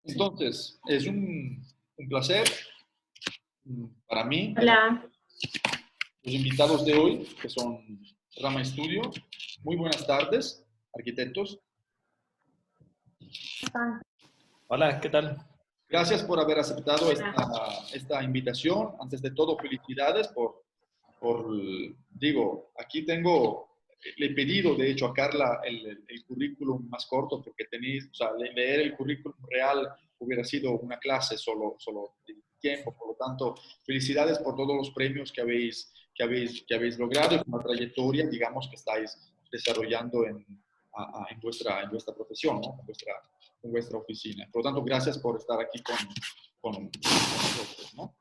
Entonces, es un placer para mí tener Hola. los invitados de hoy, que son Rama Studio. Muy buenas tardes, arquitectos. Hola, ¿qué tal? Gracias por haber aceptado Hola. esta invitación. Antes de todo, felicidades digo, aquí le he pedido, de hecho, a Carla el currículum más corto porque tenéis, o sea, leer el currículum real hubiera sido una clase solo de tiempo. Por lo tanto, felicidades por todos los premios que habéis logrado y por la trayectoria, digamos, que estáis desarrollando en vuestra profesión, ¿no? En vuestra oficina. Por lo tanto, gracias por estar aquí con nosotros, ¿no?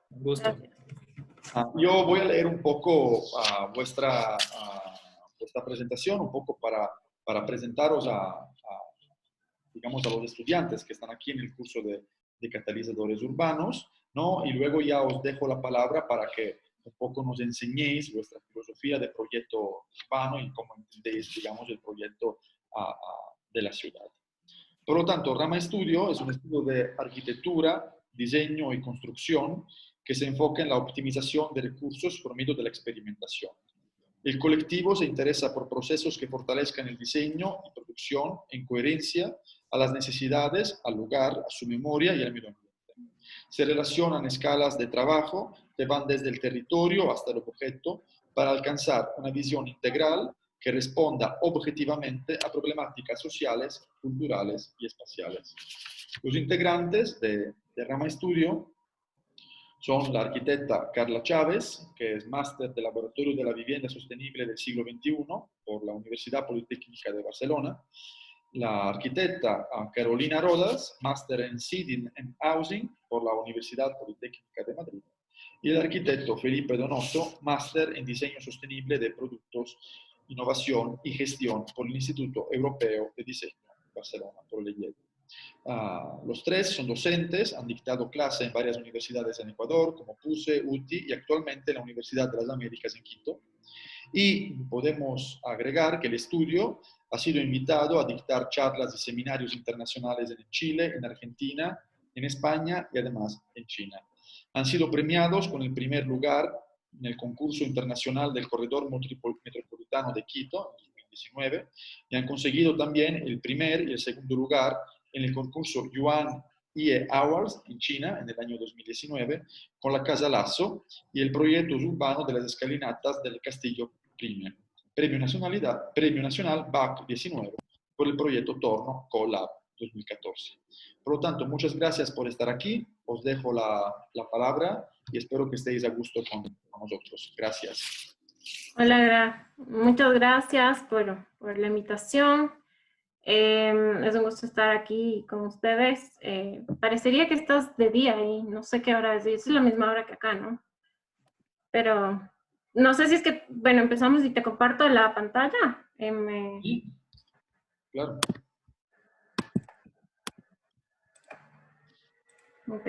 Un gusto. Gracias. Yo voy a leer un poco vuestra presentación, un poco para presentaros digamos, a los estudiantes que están aquí en el curso de catalizadores urbanos, ¿no? Y luego ya os dejo la palabra para que un poco nos enseñéis vuestra filosofía de proyecto urbano y cómo entendéis, digamos, el proyecto de la ciudad. Por lo tanto, Rama Studio es un estudio de arquitectura, diseño y construcción que se enfoca en la optimización de recursos por medio de la experimentación. El colectivo se interesa por procesos que fortalezcan el diseño y producción en coherencia a las necesidades, al lugar, a su memoria y al medio ambiente. Se relacionan escalas de trabajo que van desde el territorio hasta el objeto para alcanzar una visión integral que responda objetivamente a problemáticas sociales, culturales y espaciales. Los integrantes de Rama Studio son la arquitecta Carla Chávez, que es máster del Laboratorio de la Vivienda Sostenible del siglo XXI por la Universidad Politécnica de Barcelona, la arquitecta Carolina Rodas, máster en Seeding and Housing por la Universidad Politécnica de Madrid, y el arquitecto Felipe Donoso, máster en Diseño Sostenible de Productos, Innovación y Gestión por el Instituto Europeo de Diseño de Barcelona, por el IED. Los tres son docentes, han dictado clase en varias universidades en Ecuador, como PUSE, UTI y actualmente en la Universidad de las Américas en Quito. Y podemos agregar que el estudio ha sido invitado a dictar charlas y seminarios internacionales en Chile, en Argentina, en España y además en China. Han sido premiados con el primer lugar en el concurso internacional del Corredor Metropolitano de Quito en 2019 y han conseguido también el primer y el segundo lugar en el concurso Yuan IE Awards en China en el año 2019 con la Casa Lasso y el proyecto urbano de las escalinatas del Castillo Primer. Premio Nacional BAC 19 por el proyecto Torno Colab 2014. Por lo tanto, muchas gracias por estar aquí. Os dejo la palabra y espero que estéis a gusto con nosotros. Gracias. Hola, muchas gracias por la invitación. Es un gusto estar aquí con ustedes. Parecería que estás de día y no sé qué hora es la misma hora que acá, ¿no? Pero no sé si es que, bueno, empezamos y te comparto la pantalla. Sí, claro. Ok.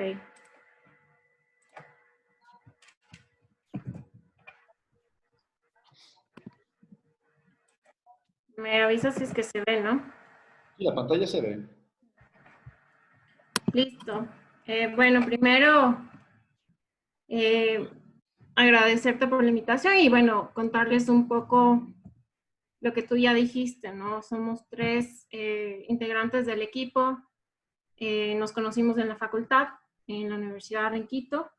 Me avisas si es que se ve, ¿no? Sí, la pantalla se ve. Listo. Bueno, primero agradecerte por la invitación y bueno, contarles un poco lo que tú ya dijiste, ¿no? Somos tres integrantes del equipo, nos conocimos en la facultad, en la Universidad de Quito,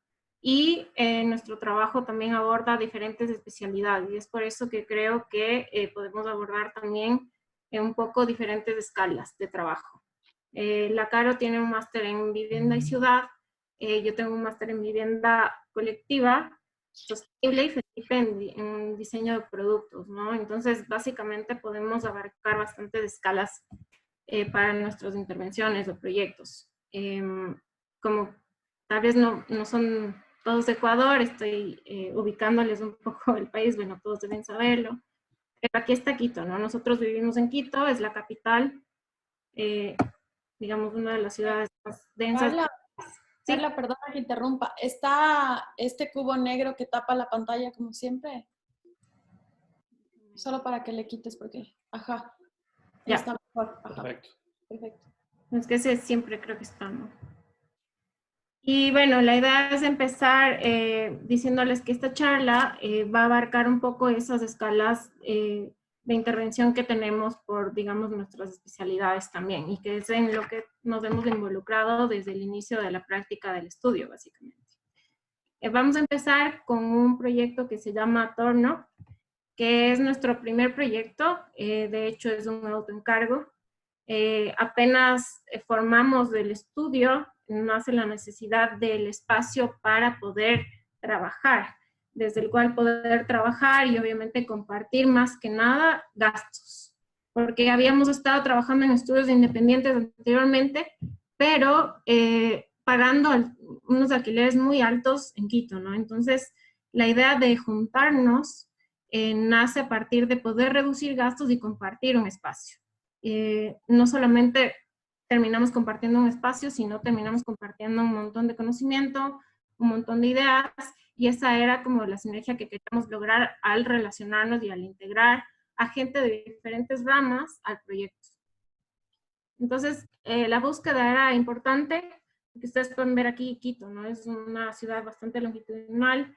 y nuestro trabajo también aborda diferentes especialidades, y es por eso que creo que podemos abordar también un poco diferentes escalas de trabajo. La Caro tiene un máster en vivienda y ciudad, yo tengo un máster en vivienda colectiva, sostenible y Felipe en diseño de productos, ¿no? Entonces, básicamente podemos abarcar bastantes escalas para nuestras intervenciones o proyectos. Como tal vez no son todos de Ecuador, estoy ubicándoles un poco el país, bueno, todos deben saberlo. Pero aquí está Quito, ¿no? Nosotros vivimos en Quito, es la capital, digamos, una de las ciudades más densas. Carla, Sí. Carla, perdona que interrumpa. ¿Está este cubo negro que tapa la pantalla como siempre? Solo para que le quites porque, ajá, Ya. está mejor. Ajá. Perfecto. Perfecto. Es que ese siempre creo que está, ¿no? Y bueno, la idea es empezar diciéndoles que esta charla va a abarcar un poco esas escalas de intervención que tenemos por, digamos, nuestras especialidades también, y que es en lo que nos hemos involucrado desde el inicio de la práctica del estudio, básicamente. Vamos a empezar con un proyecto que se llama Torno, que es nuestro primer proyecto, de hecho es un autoencargo. Apenas formamos del estudio, nace la necesidad del espacio para poder trabajar, desde el cual poder trabajar y obviamente compartir más que nada gastos, porque habíamos estado trabajando en estudios independientes anteriormente, pero pagando unos alquileres muy altos en Quito, ¿no? Entonces, la idea de juntarnos nace a partir de poder reducir gastos y compartir un espacio. No solamente terminamos compartiendo un espacio, sino terminamos compartiendo un montón de conocimiento, un montón de ideas, y esa era como la sinergia que queríamos lograr al relacionarnos y al integrar a gente de diferentes ramas al proyecto. Entonces, la búsqueda era importante, porque ustedes pueden ver aquí Quito, ¿no? Es una ciudad bastante longitudinal,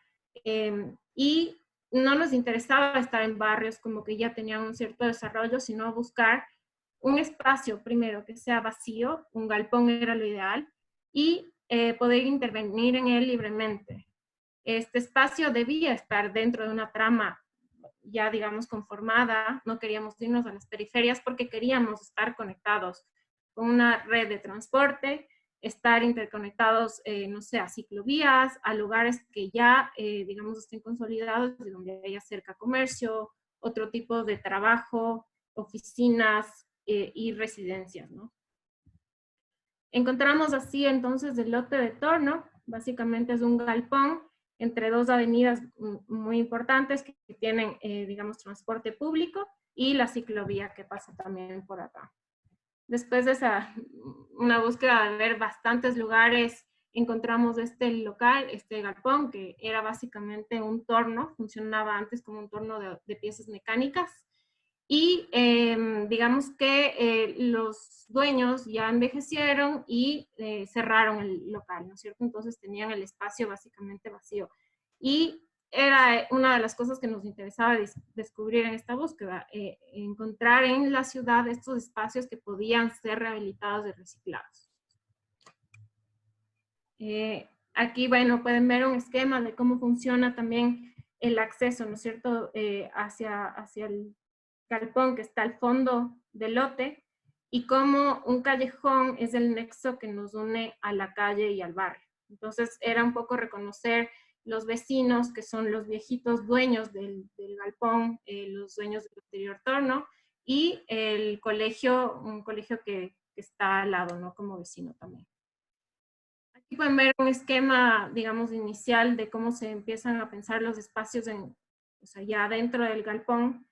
y no nos interesaba estar en barrios como que ya tenían un cierto desarrollo, sino buscar un espacio primero que sea vacío, un galpón era lo ideal, y poder intervenir en él libremente. Este espacio debía estar dentro de una trama ya, digamos, conformada, no queríamos irnos a las periferias porque queríamos estar conectados con una red de transporte, estar interconectados, no sé, a ciclovías, a lugares que ya, digamos, estén consolidados, de donde haya cerca comercio, otro tipo de trabajo, oficinas y residencias, ¿no? Encontramos así entonces el lote de Torno, básicamente es un galpón entre dos avenidas muy importantes que tienen, digamos, transporte público y la ciclovía que pasa también por acá. Después de una búsqueda de ver bastantes lugares, encontramos este local, este galpón, que era básicamente un torno, funcionaba antes como un torno de piezas mecánicas, y digamos que los dueños ya envejecieron y cerraron el local, ¿no es cierto? Entonces tenían el espacio básicamente vacío. Y era una de las cosas que nos interesaba descubrir en esta búsqueda, encontrar en la ciudad estos espacios que podían ser rehabilitados y reciclados. Aquí, bueno, pueden ver un esquema de cómo funciona también el acceso, ¿no es cierto?, hacia el galpón que está al fondo del lote, y cómo un callejón es el nexo que nos une a la calle y al barrio. Entonces era un poco reconocer los vecinos, que son los viejitos dueños del galpón, los dueños del anterior torno, y el colegio, un colegio que está al lado, ¿no?, como vecino también. Aquí pueden ver un esquema, digamos, inicial de cómo se empiezan a pensar los espacios o sea, ya dentro del galpón,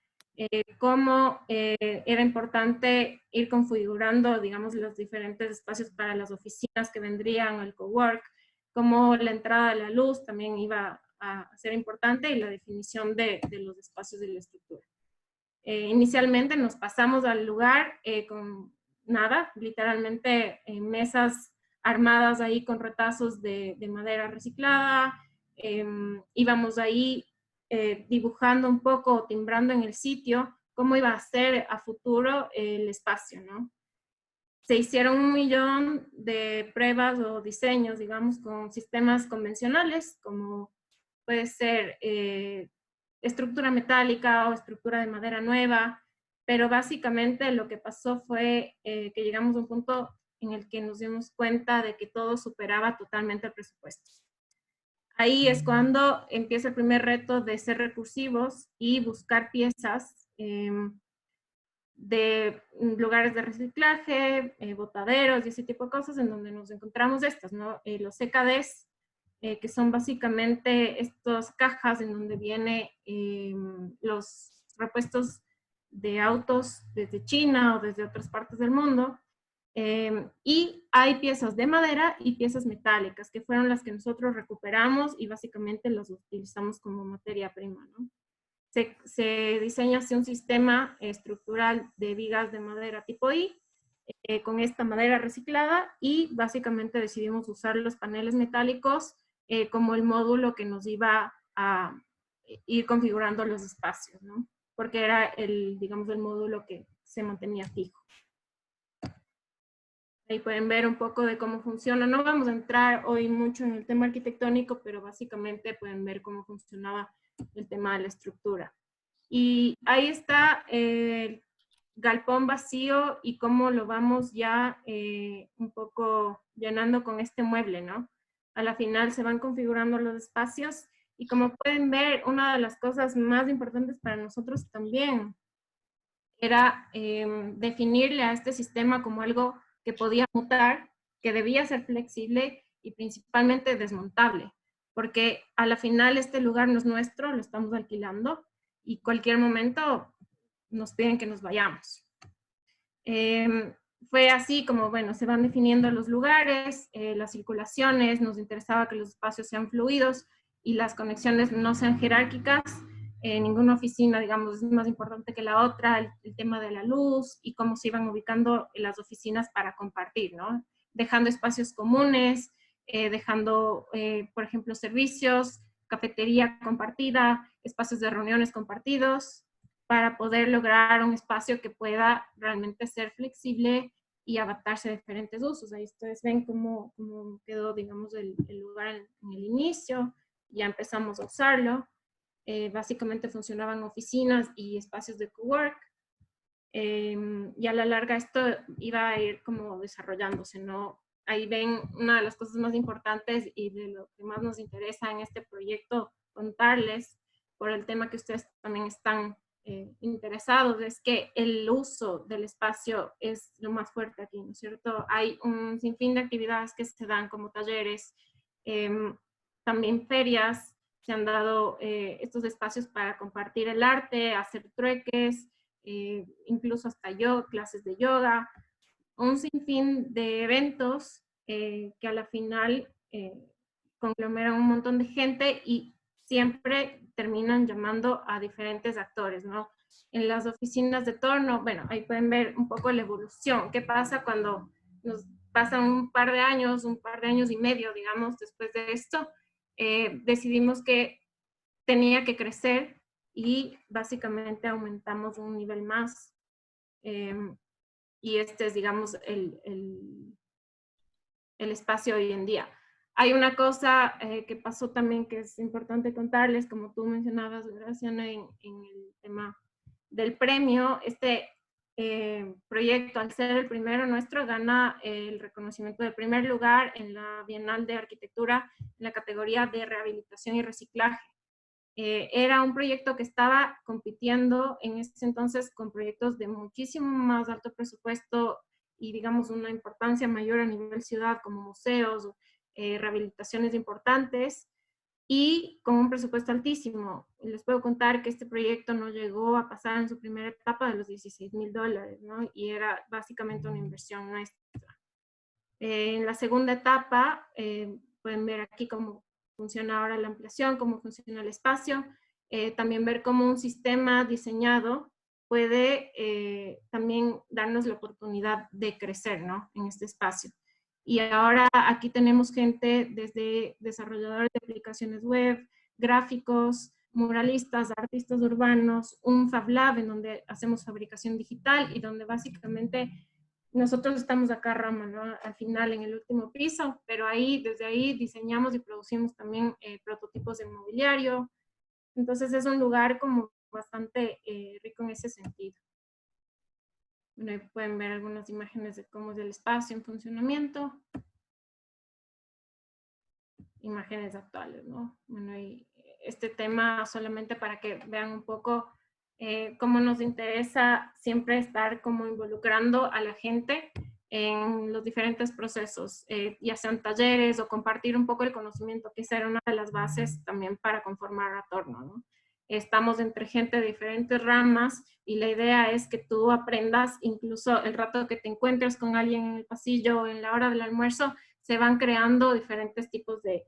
cómo era importante ir configurando, digamos, los diferentes espacios para las oficinas que vendrían, el cowork, cómo la entrada de la luz también iba a ser importante, y la definición de los espacios de la estructura. Inicialmente nos pasamos al lugar con nada, literalmente mesas armadas ahí con retazos de madera reciclada, íbamos ahí dibujando un poco, timbrando en el sitio cómo iba a ser a futuro el espacio, ¿no? Se hicieron 1 millón de pruebas o diseños, digamos, con sistemas convencionales, como puede ser estructura metálica o estructura de madera nueva, pero básicamente lo que pasó fue que llegamos a un punto en el que nos dimos cuenta de que todo superaba totalmente el presupuesto. Ahí es cuando empieza el primer reto de ser recursivos y buscar piezas de lugares de reciclaje, botaderos y ese tipo de cosas, en donde nos encontramos estas, ¿no? Los CKDs, que son básicamente estas cajas en donde vienen los repuestos de autos desde China o desde otras partes del mundo. Y hay piezas de madera y piezas metálicas, que fueron las que nosotros recuperamos y básicamente las utilizamos como materia prima, ¿no? Se diseña así un sistema estructural de vigas de madera tipo I, con esta madera reciclada y básicamente decidimos usar los paneles metálicos como el módulo que nos iba a ir configurando los espacios, ¿no? Porque era el, digamos, el módulo que se mantenía fijo. Ahí pueden ver un poco de cómo funciona. No vamos a entrar hoy mucho en el tema arquitectónico, pero básicamente pueden ver cómo funcionaba el tema de la estructura. Y ahí está el galpón vacío y cómo lo vamos ya un poco llenando con este mueble, ¿no? A la final se van configurando los espacios y como pueden ver, una de las cosas más importantes para nosotros también era definirle a este sistema como algo que podía mutar, que debía ser flexible y principalmente desmontable, porque a la final este lugar no es nuestro, lo estamos alquilando y cualquier momento nos piden que nos vayamos. Fue así como, bueno, se van definiendo los lugares, las circulaciones, nos interesaba que los espacios sean fluidos y las conexiones no sean jerárquicas. Ninguna oficina, digamos, es más importante que la otra, el tema de la luz y cómo se iban ubicando las oficinas para compartir, ¿no? Dejando espacios comunes, dejando, por ejemplo, servicios, cafetería compartida, espacios de reuniones compartidos, para poder lograr un espacio que pueda realmente ser flexible y adaptarse a diferentes usos. Ahí ustedes ven cómo quedó, digamos, el lugar en el inicio, ya empezamos a usarlo. Básicamente funcionaban oficinas y espacios de cowork. Y a la larga esto iba a ir como desarrollándose, ¿no? Ahí ven una de las cosas más importantes y de lo que más nos interesa en este proyecto contarles, por el tema que ustedes también están interesados, es que el uso del espacio es lo más fuerte aquí, ¿no es cierto? Hay un sinfín de actividades que se dan como talleres, también ferias, se han dado estos espacios para compartir el arte, hacer trueques, incluso hasta clases de yoga, un sinfín de eventos que a la final conglomeran un montón de gente y siempre terminan llamando a diferentes actores, ¿no? En las oficinas de torno, bueno, ahí pueden ver un poco la evolución. ¿Qué pasa cuando nos pasan un par de años y medio, digamos, después de esto? Decidimos que tenía que crecer y básicamente aumentamos un nivel más. Y este es, digamos, el espacio hoy en día. Hay una cosa que pasó también que es importante contarles, como tú mencionabas, Graciana, en el tema del premio. Este proyecto, al ser el primero nuestro, gana el reconocimiento de primer lugar en la Bienal de Arquitectura en la categoría de rehabilitación y reciclaje. Era un proyecto que estaba compitiendo en ese entonces con proyectos de muchísimo más alto presupuesto y, digamos, una importancia mayor a nivel ciudad, como museos, rehabilitaciones importantes, y con un presupuesto altísimo. Les puedo contar que este proyecto no llegó a pasar en su primera etapa de los $16,000, ¿no? Y era básicamente una inversión nuestra. En la segunda etapa, pueden ver aquí cómo funciona ahora la ampliación, cómo funciona el espacio, también ver cómo un sistema diseñado puede también darnos la oportunidad de crecer, ¿no? En este espacio. Y ahora aquí tenemos gente desde desarrolladores de aplicaciones web, gráficos, muralistas, artistas urbanos, un Fab Lab en donde hacemos fabricación digital y donde básicamente nosotros estamos acá, Rama, ¿no? Al final en el último piso, pero ahí, desde ahí diseñamos y producimos también prototipos de mobiliario. Entonces es un lugar como bastante rico en ese sentido. Bueno, ahí pueden ver algunas imágenes de cómo es el espacio en funcionamiento. Imágenes actuales, ¿no? Bueno, y este tema solamente para que vean un poco cómo nos interesa siempre estar como involucrando a la gente en los diferentes procesos, ya sean talleres o compartir un poco el conocimiento, que esa era una de las bases también para conformar Atorno, ¿no? Estamos entre gente de diferentes ramas y la idea es que tú aprendas, incluso el rato que te encuentres con alguien en el pasillo o en la hora del almuerzo, se van creando diferentes tipos de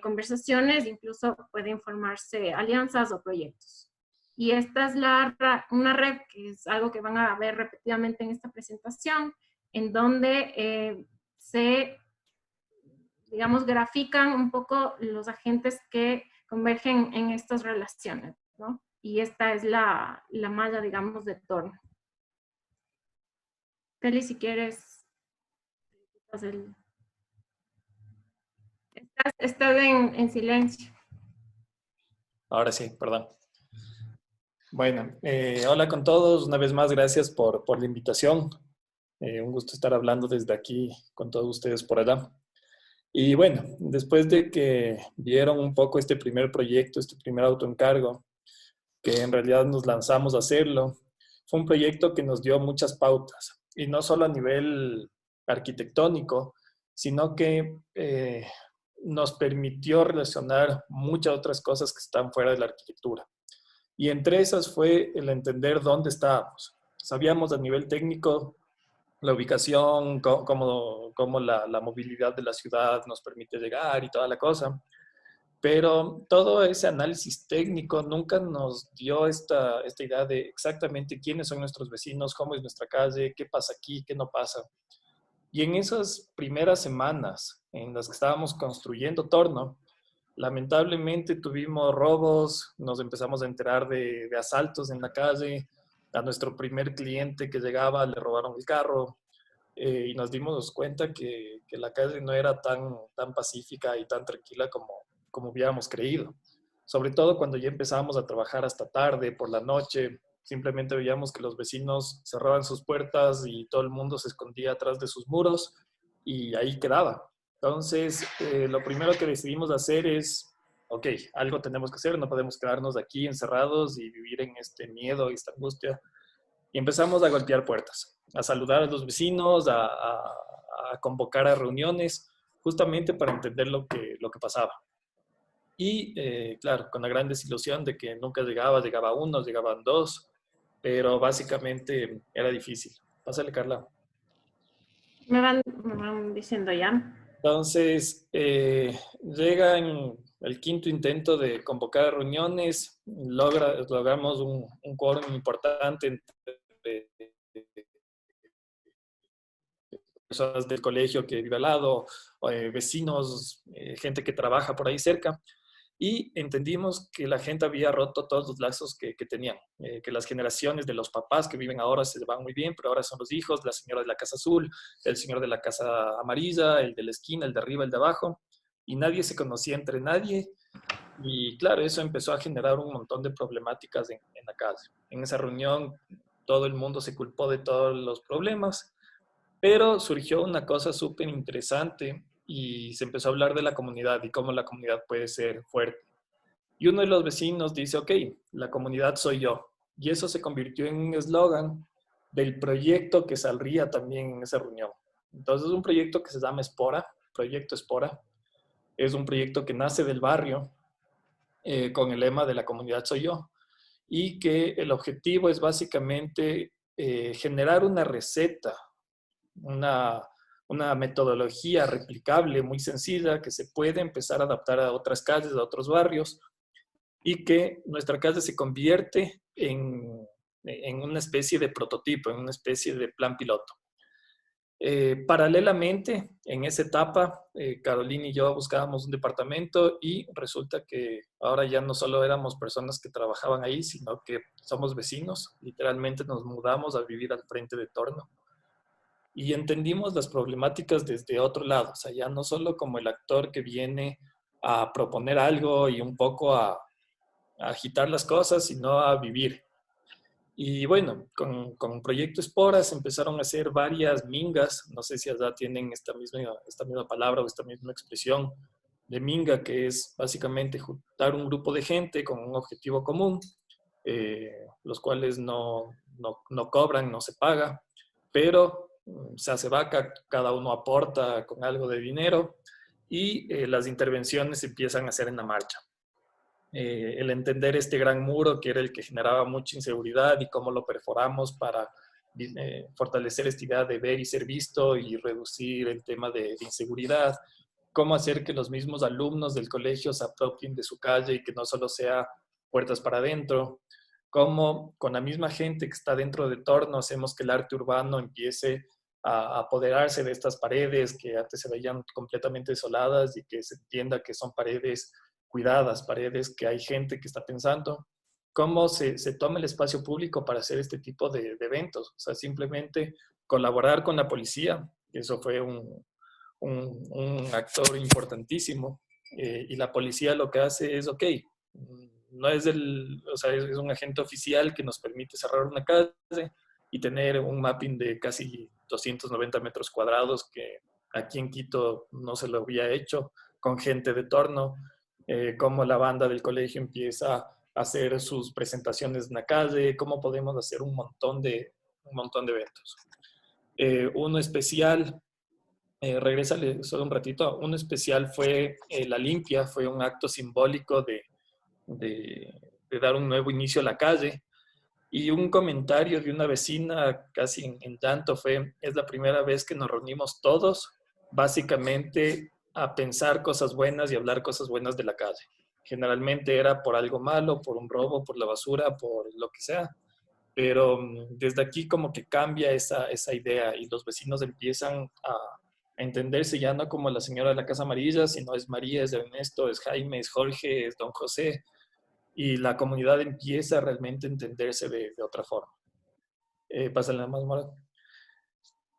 conversaciones, incluso pueden formarse alianzas o proyectos. Y esta es una red que es algo que van a ver repetidamente en esta presentación, en donde se, digamos, grafican un poco los agentes que convergen en estas relaciones, ¿no? Y esta es la malla, digamos, de Thorne. Feli, si quieres, estás en silencio. Ahora sí, perdón. Bueno, hola con todos. Una vez más, gracias por la invitación. Un gusto estar hablando desde aquí con todos ustedes por allá. Y bueno, después de que vieron un poco este primer proyecto, este primer autoencargo, que en realidad nos lanzamos a hacerlo, fue un proyecto que nos dio muchas pautas, y no solo a nivel arquitectónico, sino que nos permitió relacionar muchas otras cosas que están fuera de la arquitectura. Y entre esas fue el entender dónde estábamos. Sabíamos a nivel técnico la ubicación, cómo la movilidad de la ciudad nos permite llegar y toda la cosa, pero todo ese análisis técnico nunca nos dio esta idea de exactamente quiénes son nuestros vecinos, cómo es nuestra calle, qué pasa aquí, qué no pasa. Y en esas primeras semanas en las que estábamos construyendo Torno, lamentablemente tuvimos robos, nos empezamos a enterar de asaltos en la calle, a nuestro primer cliente que llegaba le robaron el carro, y nos dimos cuenta que la calle no era tan pacífica y tan tranquila como hubiéramos creído. Sobre todo cuando ya empezábamos a trabajar hasta tarde, por la noche, simplemente veíamos que los vecinos cerraban sus puertas y todo el mundo se escondía atrás de sus muros y ahí quedaba. Entonces, lo primero que decidimos hacer es, ok, algo tenemos que hacer, no podemos quedarnos aquí encerrados y vivir en este miedo y esta angustia. Y empezamos a golpear puertas, a saludar a los vecinos, a convocar a reuniones, justamente para entender lo que pasaba. Y claro, con la gran desilusión de que nunca llegaba uno, llegaban dos, pero básicamente era difícil. Pásale, Carla. Me van diciendo ya. Entonces, llega en el quinto intento de convocar reuniones, logramos un quórum importante entre personas del colegio que vive al lado, vecinos, gente que trabaja por ahí cerca, y entendimos que la gente había roto todos los lazos que tenían, que las generaciones de los papás que viven ahora se van muy bien, pero ahora son los hijos, la señora de la casa azul, el señor de la casa amarilla, el de la esquina, el de arriba, el de abajo, y nadie se conocía entre nadie. Y claro, eso empezó a generar un montón de problemáticas en la casa. En esa reunión todo el mundo se culpó de todos los problemas, pero surgió una cosa súper interesante y se empezó a hablar de la comunidad y cómo la comunidad puede ser fuerte. Y uno de los vecinos dice, ok, la comunidad soy yo. Y eso se convirtió en un eslogan del proyecto que saldría también en esa reunión. Entonces es un proyecto que se llama Espora, Proyecto Espora. Es un proyecto que nace del barrio con el lema de la comunidad soy yo. Y que el objetivo es básicamente generar una receta, una, una metodología replicable, muy sencilla, que se puede empezar a adaptar a otras calles, a otros barrios, y que nuestra calle se convierte en una especie de prototipo, en una especie de plan piloto. Paralelamente, en esa etapa, Carolina y yo buscábamos un departamento y resulta que ahora ya no solo éramos personas que trabajaban ahí, sino que somos vecinos. Literalmente nos mudamos a vivir al frente de Torno y entendimos las problemáticas desde otro lado, o sea, ya no solo como el actor que viene a proponer algo y un poco a agitar las cosas, sino a vivir. Y bueno, con Proyecto Esporas empezaron a hacer varias mingas, no sé si allá tienen esta misma palabra o esta misma expresión de minga, que es básicamente juntar un grupo de gente con un objetivo común, los cuales no cobran, no se paga, pero se hace vaca, cada uno aporta con algo de dinero y las intervenciones se empiezan a hacer en la marcha. El entender este gran muro que era el que generaba mucha inseguridad y cómo lo perforamos para fortalecer esta idea de ver y ser visto y reducir el tema de inseguridad, cómo hacer que los mismos alumnos del colegio se apropien de su calle y que no solo sea puertas para adentro, cómo con la misma gente que está dentro de Torno hacemos que el arte urbano empiece a apoderarse de estas paredes que antes se veían completamente desoladas y que se entienda que son paredes cuidadas, paredes que hay gente que está pensando. ¿Cómo se toma el espacio público para hacer este tipo de eventos? O sea, simplemente colaborar con la policía, que eso fue un actor importantísimo. Y la policía lo que hace es, ok, no es o sea, es un agente oficial que nos permite cerrar una calle y tener un mapping de casi 290 metros cuadrados que aquí en Quito no se lo había hecho, con gente de torno, cómo la banda del colegio empieza a hacer sus presentaciones en la calle, cómo podemos hacer un montón de eventos. Uno especial, regrésale solo un ratito, uno especial fue la limpia, fue un acto simbólico de dar un nuevo inicio a la calle. Y un comentario de una vecina casi en llanto fue, es la primera vez que nos reunimos todos, básicamente a pensar cosas buenas y hablar cosas buenas de la calle. Generalmente era por algo malo, por un robo, por la basura, por lo que sea. Pero desde aquí como que cambia esa idea y los vecinos empiezan a entenderse ya no como la señora de la Casa Amarilla, sino es María, es Ernesto, es Jaime, es Jorge, es Don José. Y la comunidad empieza realmente a entenderse de otra forma. Pásale nada más, Mora.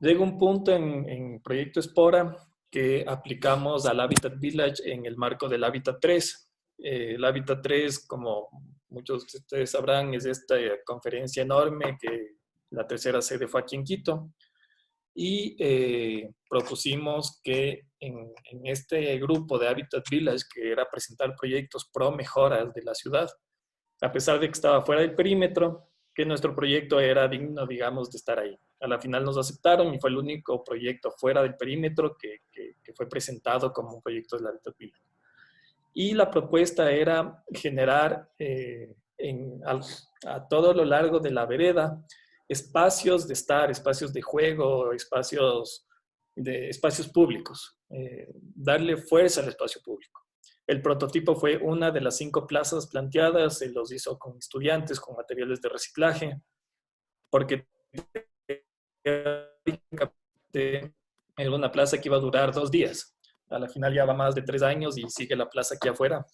Llega un punto en Proyecto Espora que aplicamos al Habitat Village en el marco del Habitat 3. El Habitat 3, como muchos de ustedes sabrán, es esta conferencia enorme que la tercera sede fue aquí en Quito. Y propusimos que en este grupo de Habitat Village, que era presentar proyectos pro mejoras de la ciudad, a pesar de que estaba fuera del perímetro, que nuestro proyecto era digno, digamos, de estar ahí. A la final nos aceptaron y fue el único proyecto fuera del perímetro que fue presentado como un proyecto de la Habitat Village. Y la propuesta era generar a todo lo largo de la vereda espacios de estar, espacios de juego, espacios públicos, darle fuerza al espacio público. El prototipo fue una de las 5 plazas planteadas, se los hizo con estudiantes, con materiales de reciclaje, porque era una plaza que iba a durar 2 días. A la final ya va más de 3 años y sigue la plaza aquí afuera.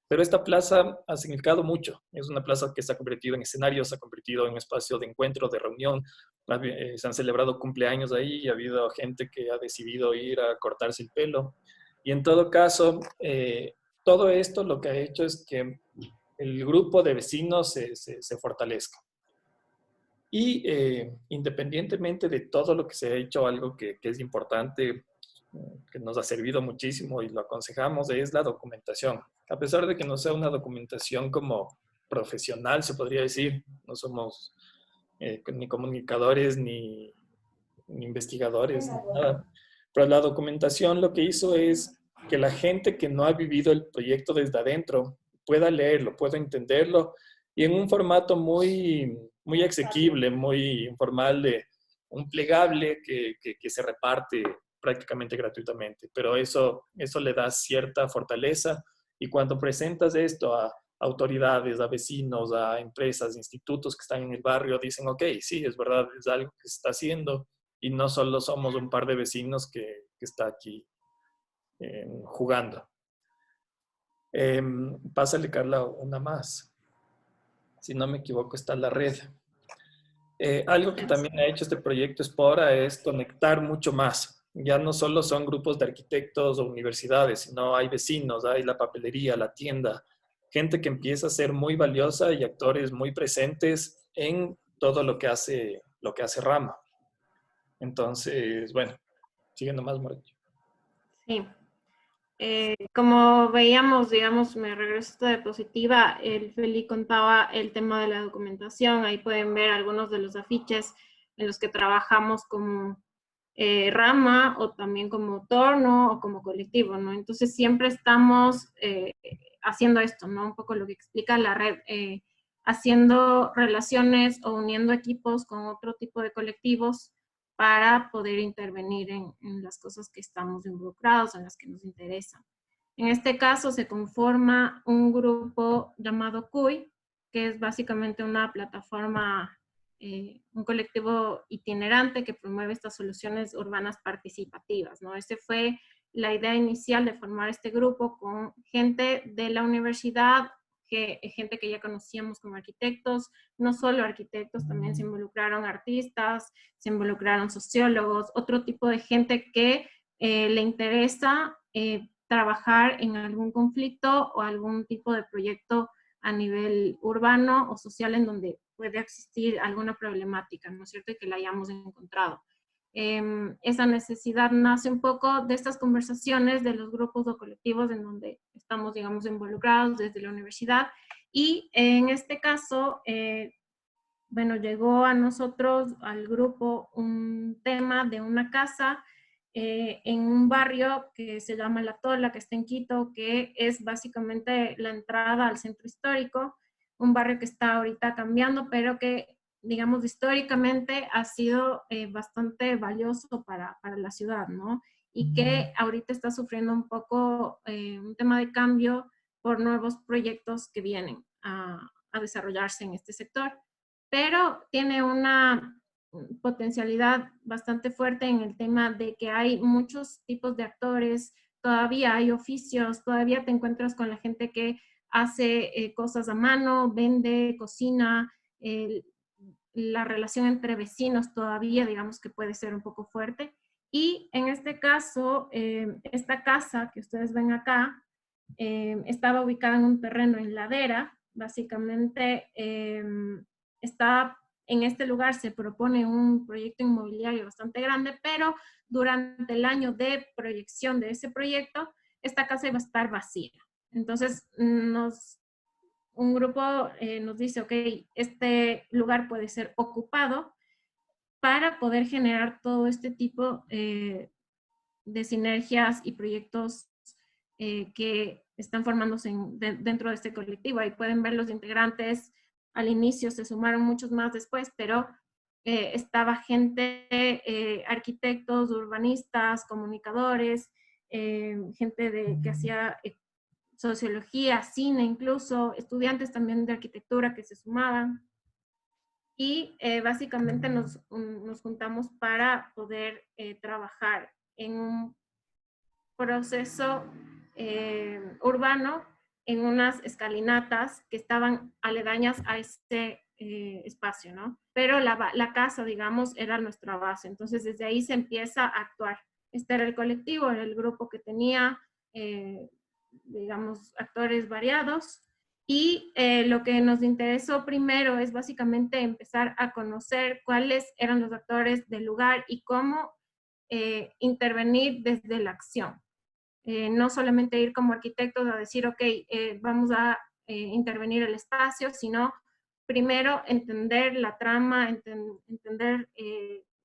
Pero esta plaza ha significado mucho. Es una plaza que se ha convertido en escenario, se ha convertido en espacio de encuentro, de reunión. Se han celebrado cumpleaños ahí y ha habido gente que ha decidido ir a cortarse el pelo. Y en todo caso, todo esto lo que ha hecho es que el grupo de vecinos se fortalezca. Y independientemente de todo lo que se ha hecho, algo que es importante, que nos ha servido muchísimo y lo aconsejamos, es la documentación. A pesar de que no sea una documentación como profesional, se podría decir, no somos ni comunicadores ni investigadores, ni nada. Pero la documentación lo que hizo es que la gente que no ha vivido el proyecto desde adentro pueda leerlo, pueda entenderlo y en un formato muy, muy asequible, muy informal, de un plegable que se reparte prácticamente gratuitamente. Pero eso le da cierta fortaleza y cuando presentas esto a autoridades, a vecinos, a empresas, institutos que están en el barrio, dicen, ok, sí, es verdad, es algo que se está haciendo y no solo somos un par de vecinos que está aquí jugando. Pásale, Carla, una más. Si no me equivoco, está la red. Algo que también ha hecho este proyecto Espora es conectar mucho más. Ya no solo son grupos de arquitectos o universidades, sino hay vecinos, hay la papelería, la tienda, gente que empieza a ser muy valiosa y actores muy presentes en todo lo que hace Rama. Entonces, bueno, siguiendo más, Moretti. Sí. Como veíamos, digamos, me regreso a esta diapositiva, el Feli contaba el tema de la documentación, ahí pueden ver algunos de los afiches en los que trabajamos como rama o también como torno o como colectivo, ¿no? Entonces siempre estamos haciendo esto, ¿no? Un poco lo que explica la red, haciendo relaciones o uniendo equipos con otro tipo de colectivos para poder intervenir en las cosas que estamos involucrados, en las que nos interesan. En este caso se conforma un grupo llamado CUI, que es básicamente una plataforma un colectivo itinerante que promueve estas soluciones urbanas participativas, ¿no? Esta fue la idea inicial de formar este grupo con gente de la universidad, gente que ya conocíamos como arquitectos, no solo arquitectos, también se involucraron artistas, se involucraron sociólogos, otro tipo de gente que le interesa trabajar en algún conflicto o algún tipo de proyecto a nivel urbano o social en donde puede existir alguna problemática, ¿no es cierto? Y que la hayamos encontrado. Esa necesidad nace un poco de estas conversaciones de los grupos o colectivos en donde estamos, digamos, involucrados desde la universidad. Y en este caso, bueno, llegó a nosotros, al grupo, un tema de una casa en un barrio que se llama La Tola, que está en Quito, que es básicamente la entrada al centro histórico, un barrio que está ahorita cambiando, pero que, digamos, históricamente ha sido bastante valioso para la ciudad, ¿no? Y que ahorita está sufriendo un poco un tema de cambio por nuevos proyectos que vienen a desarrollarse en este sector. Pero tiene una potencialidad bastante fuerte en el tema de que hay muchos tipos de actores, todavía hay oficios, todavía te encuentras con la gente que hace cosas a mano, vende, cocina, la relación entre vecinos todavía digamos que puede ser un poco fuerte. Y en este caso, esta casa que ustedes ven acá, estaba ubicada en un terreno en ladera, básicamente está en este lugar se propone un proyecto inmobiliario bastante grande, pero durante el año de proyección de ese proyecto, esta casa iba a estar vacía. Entonces, un grupo nos dice, ok, este lugar puede ser ocupado para poder generar todo este tipo de sinergias y proyectos que están formándose dentro de este colectivo. Ahí pueden ver los integrantes. Al inicio se sumaron muchos más después, pero estaba gente, arquitectos, urbanistas, comunicadores, gente que hacía sociología, cine incluso, estudiantes también de arquitectura que se sumaban. Y básicamente nos juntamos para poder trabajar en un proceso urbano en unas escalinatas que estaban aledañas a este espacio, ¿no? Pero la casa, digamos, era nuestra base. Entonces, desde ahí se empieza a actuar. Este era el colectivo, era el grupo que tenía, digamos, actores variados. Y lo que nos interesó primero es básicamente empezar a conocer cuáles eran los actores del lugar y cómo intervenir desde la acción. No solamente ir como arquitectos a decir, ok, vamos a intervenir el espacio, sino primero entender la trama, entender,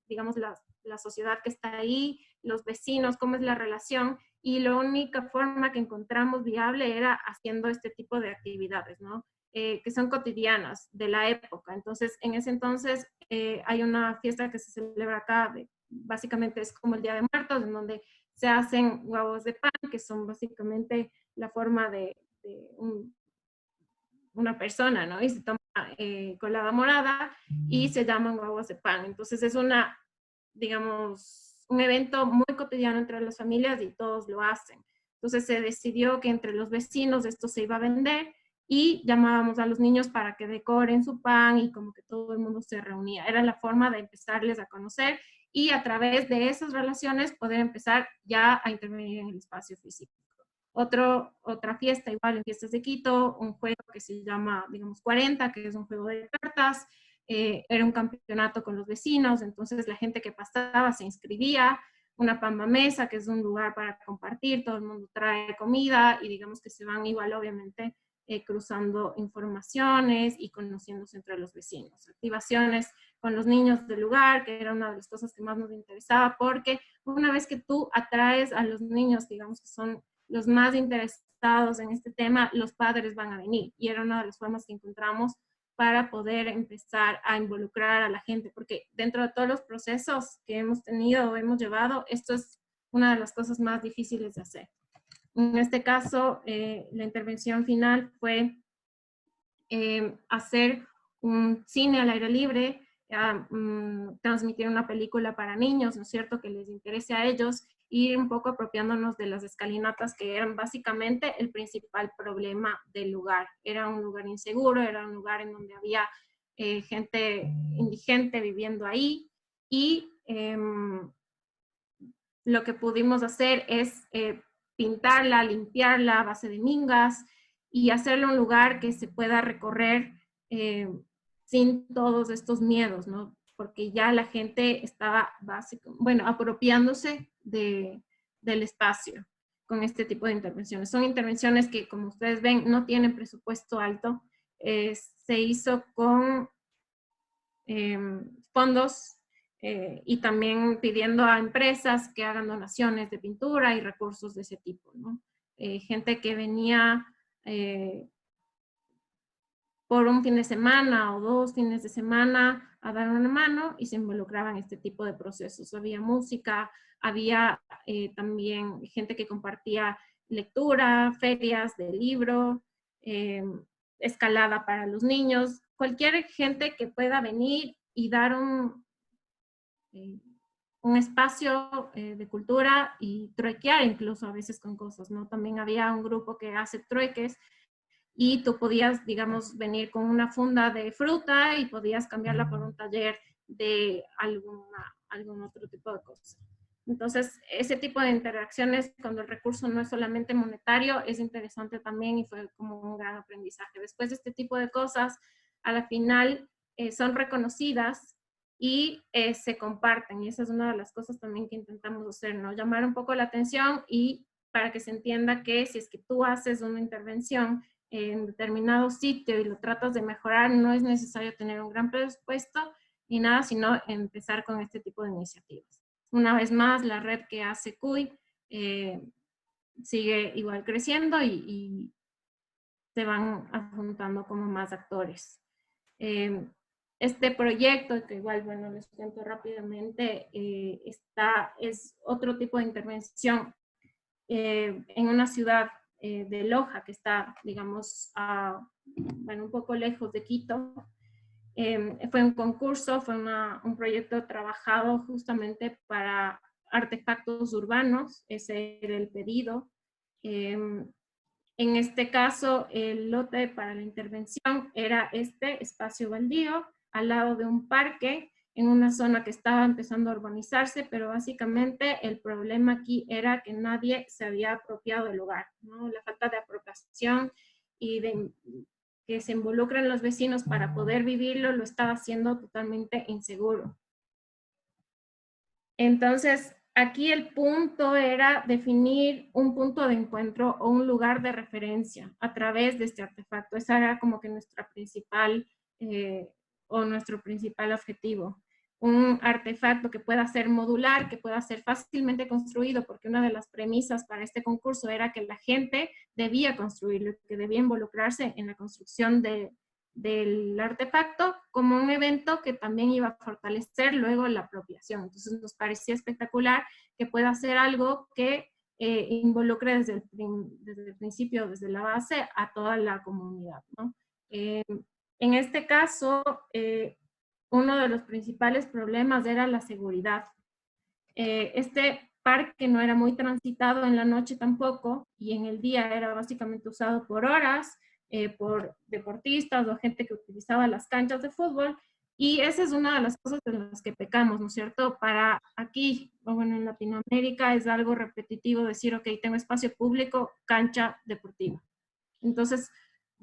digamos, la sociedad que está ahí, los vecinos, cómo es la relación, y la única forma que encontramos viable era haciendo este tipo de actividades, ¿no? Que son cotidianas de la época. Entonces, en ese entonces hay una fiesta que se celebra acá, básicamente es como el Día de Muertos, en donde se hacen huevos de pan, que son básicamente la forma de una persona, ¿no? Y se toma colada morada y se llaman huevos de pan. Entonces es digamos, un evento muy cotidiano entre las familias y todos lo hacen. Entonces se decidió que entre los vecinos esto se iba a vender y llamábamos a los niños para que decoren su pan y como que todo el mundo se reunía. Era la forma de empezarles a conocer y a través de esas relaciones poder empezar ya a intervenir en el espacio físico. Otra fiesta, igual en Fiestas de Quito, un juego que se llama, digamos, 40, que es un juego de cartas. Era un campeonato con los vecinos, entonces la gente que pasaba se inscribía. Una pamba mesa, que es un lugar para compartir, todo el mundo trae comida y digamos que se van igual, obviamente, cruzando informaciones y conociéndose entre los vecinos. Activaciones con los niños del lugar, que era una de las cosas que más nos interesaba, porque una vez que tú atraes a los niños, digamos que son los más interesados en este tema, los padres van a venir. Y era una de las formas que encontramos para poder empezar a involucrar a la gente, porque dentro de todos los procesos que hemos tenido o hemos llevado, esto es una de las cosas más difíciles de hacer. En este caso, la intervención final fue hacer un cine al aire libre transmitir una película para niños, ¿no es cierto?, que les interese a ellos, ir un poco apropiándonos de las escalinatas que eran básicamente el principal problema del lugar. Era un lugar inseguro, era un lugar en donde había gente indigente viviendo ahí y lo que pudimos hacer es pintarla, limpiarla a base de mingas y hacerle un lugar que se pueda recorrer sin todos estos miedos, ¿no? Porque ya la gente estaba apropiándose del espacio con este tipo de intervenciones. Son intervenciones que, como ustedes ven, no tienen presupuesto alto. Se hizo con fondos y también pidiendo a empresas que hagan donaciones de pintura y recursos de ese tipo, ¿no? Gente que venía por un fin de semana o 2 fines de semana a dar una mano y se involucraban en este tipo de procesos. Había música, había también gente que compartía lectura, ferias de libro, escalada para los niños, cualquier gente que pueda venir y dar un espacio de cultura y truequear incluso a veces con cosas, ¿no? También había un grupo que hace trueques y tú podías, digamos, venir con una funda de fruta y podías cambiarla por un taller de algún otro tipo de cosas. Entonces, ese tipo de interacciones cuando el recurso no es solamente monetario es interesante también y fue como un gran aprendizaje. Después de este tipo de cosas, a la final son reconocidas y se comparten. Y esa es una de las cosas también que intentamos hacer, ¿no? Llamar un poco la atención y para que se entienda que si es que tú haces una intervención en determinado sitio y lo tratas de mejorar, no es necesario tener un gran presupuesto ni nada, sino empezar con este tipo de iniciativas. Una vez más, la red que hace CUY sigue igual creciendo y se van adjuntando como más actores. Este proyecto, que igual, bueno, les cuento rápidamente, es otro tipo de intervención en una ciudad de Loja, que está, digamos, un poco lejos de Quito. Fue un concurso, fue un proyecto trabajado justamente para artefactos urbanos, ese era el pedido. En este caso, el lote para la intervención era este espacio baldío, al lado de un parque, en una zona que estaba empezando a urbanizarse, pero básicamente el problema aquí era que nadie se había apropiado del lugar, ¿no? La falta de apropiación y de que se involucren los vecinos para poder vivirlo lo estaba haciendo totalmente inseguro. Entonces, aquí el punto era definir un punto de encuentro o un lugar de referencia a través de este artefacto. Esa era como que nuestra principal nuestro principal objetivo. Un artefacto que pueda ser modular, que pueda ser fácilmente construido, porque una de las premisas para este concurso era que la gente debía construirlo, que debía involucrarse en la construcción del artefacto como un evento que también iba a fortalecer luego la apropiación. Entonces nos parecía espectacular que pueda ser algo que involucre desde el principio, desde la base, a toda la comunidad, ¿no? En este caso, uno de los principales problemas era la seguridad. Este parque no era muy transitado en la noche tampoco, y en el día era básicamente usado por horas, por deportistas o gente que utilizaba las canchas de fútbol, y esa es una de las cosas de las que pecamos, ¿no es cierto? Para aquí, bueno, en Latinoamérica es algo repetitivo decir, ok, tengo espacio público, cancha deportiva. Entonces,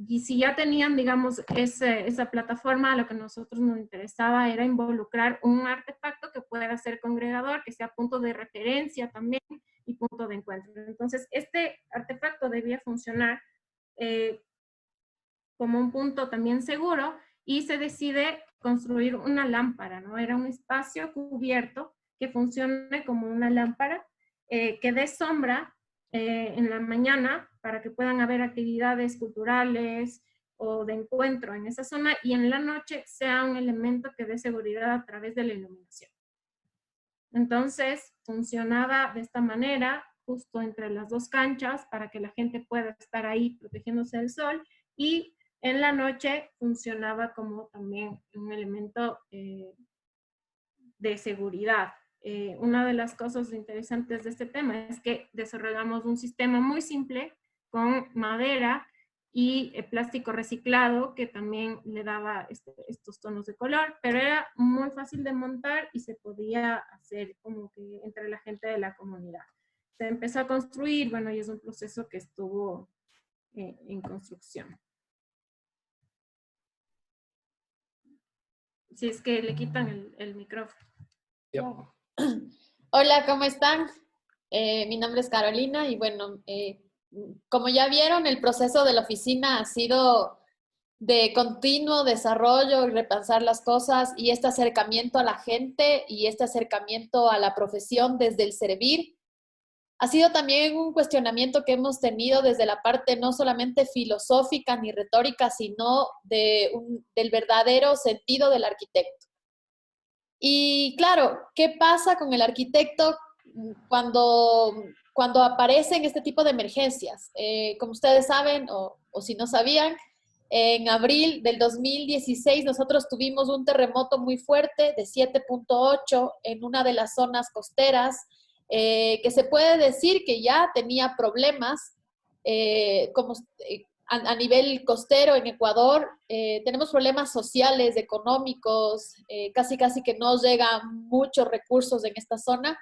y si ya tenían, digamos, esa plataforma, lo que a nosotros nos interesaba era involucrar un artefacto que pueda ser congregador, que sea punto de referencia también y punto de encuentro. Entonces, este artefacto debía funcionar como un punto también seguro y se decide construir una lámpara, ¿no? Era un espacio cubierto que funcione como una lámpara, que dé sombra en la mañana para que puedan haber actividades culturales o de encuentro en esa zona y en la noche sea un elemento que dé seguridad a través de la iluminación. Entonces funcionaba de esta manera, justo entre las dos canchas para que la gente pueda estar ahí protegiéndose del sol y En la noche funcionaba como también un elemento de seguridad. Una de las cosas interesantes de este tema es que desarrollamos un sistema muy simple con madera y plástico reciclado que también le daba estos tonos de color, pero era muy fácil de montar y se podía hacer como que entre la gente de la comunidad. Se empezó a construir, bueno, y es un proceso que estuvo en construcción. Si es que le quitan el micrófono. Yep. Hola, ¿cómo están? Mi nombre es Carolina y bueno, como ya vieron, el proceso de la oficina ha sido de continuo desarrollo y repensar las cosas y este acercamiento a la gente y este acercamiento a la profesión desde el servir. Ha sido también un cuestionamiento que hemos tenido desde la parte no solamente filosófica ni retórica, sino del verdadero sentido del arquitecto. Y claro, ¿qué pasa con el arquitecto cuando aparecen este tipo de emergencias? Como ustedes saben, o si no sabían, en abril del 2016 nosotros tuvimos un terremoto muy fuerte de 7.8 en una de las zonas costeras, que se puede decir que ya tenía problemas a nivel costero en Ecuador. Tenemos problemas sociales, económicos, casi que no llegan muchos recursos en esta zona.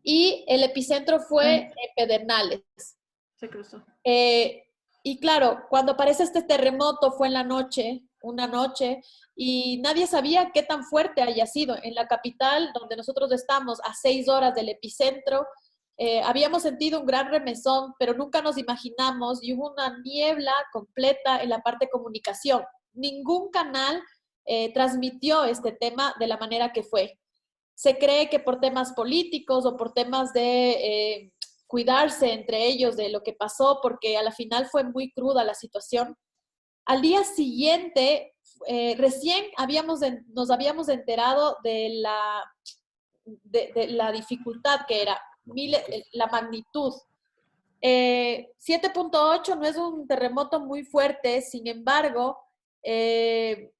Y el epicentro fue en Pedernales. Se cruzó. Y claro, cuando aparece este terremoto fue en la noche, una noche, y nadie sabía qué tan fuerte haya sido. En la capital, donde nosotros estamos, a 6 horas del epicentro, habíamos sentido un gran remesón, pero nunca nos imaginamos, y hubo una niebla completa en la parte de comunicación. Ningún canal transmitió este tema de la manera que fue. Se cree que por temas políticos o por temas de cuidarse entre ellos de lo que pasó, porque a la final fue muy cruda la situación. Al día siguiente, recién nos habíamos enterado de la dificultad que era, la magnitud. 7.8 no es un terremoto muy fuerte, sin embargo, ¿qué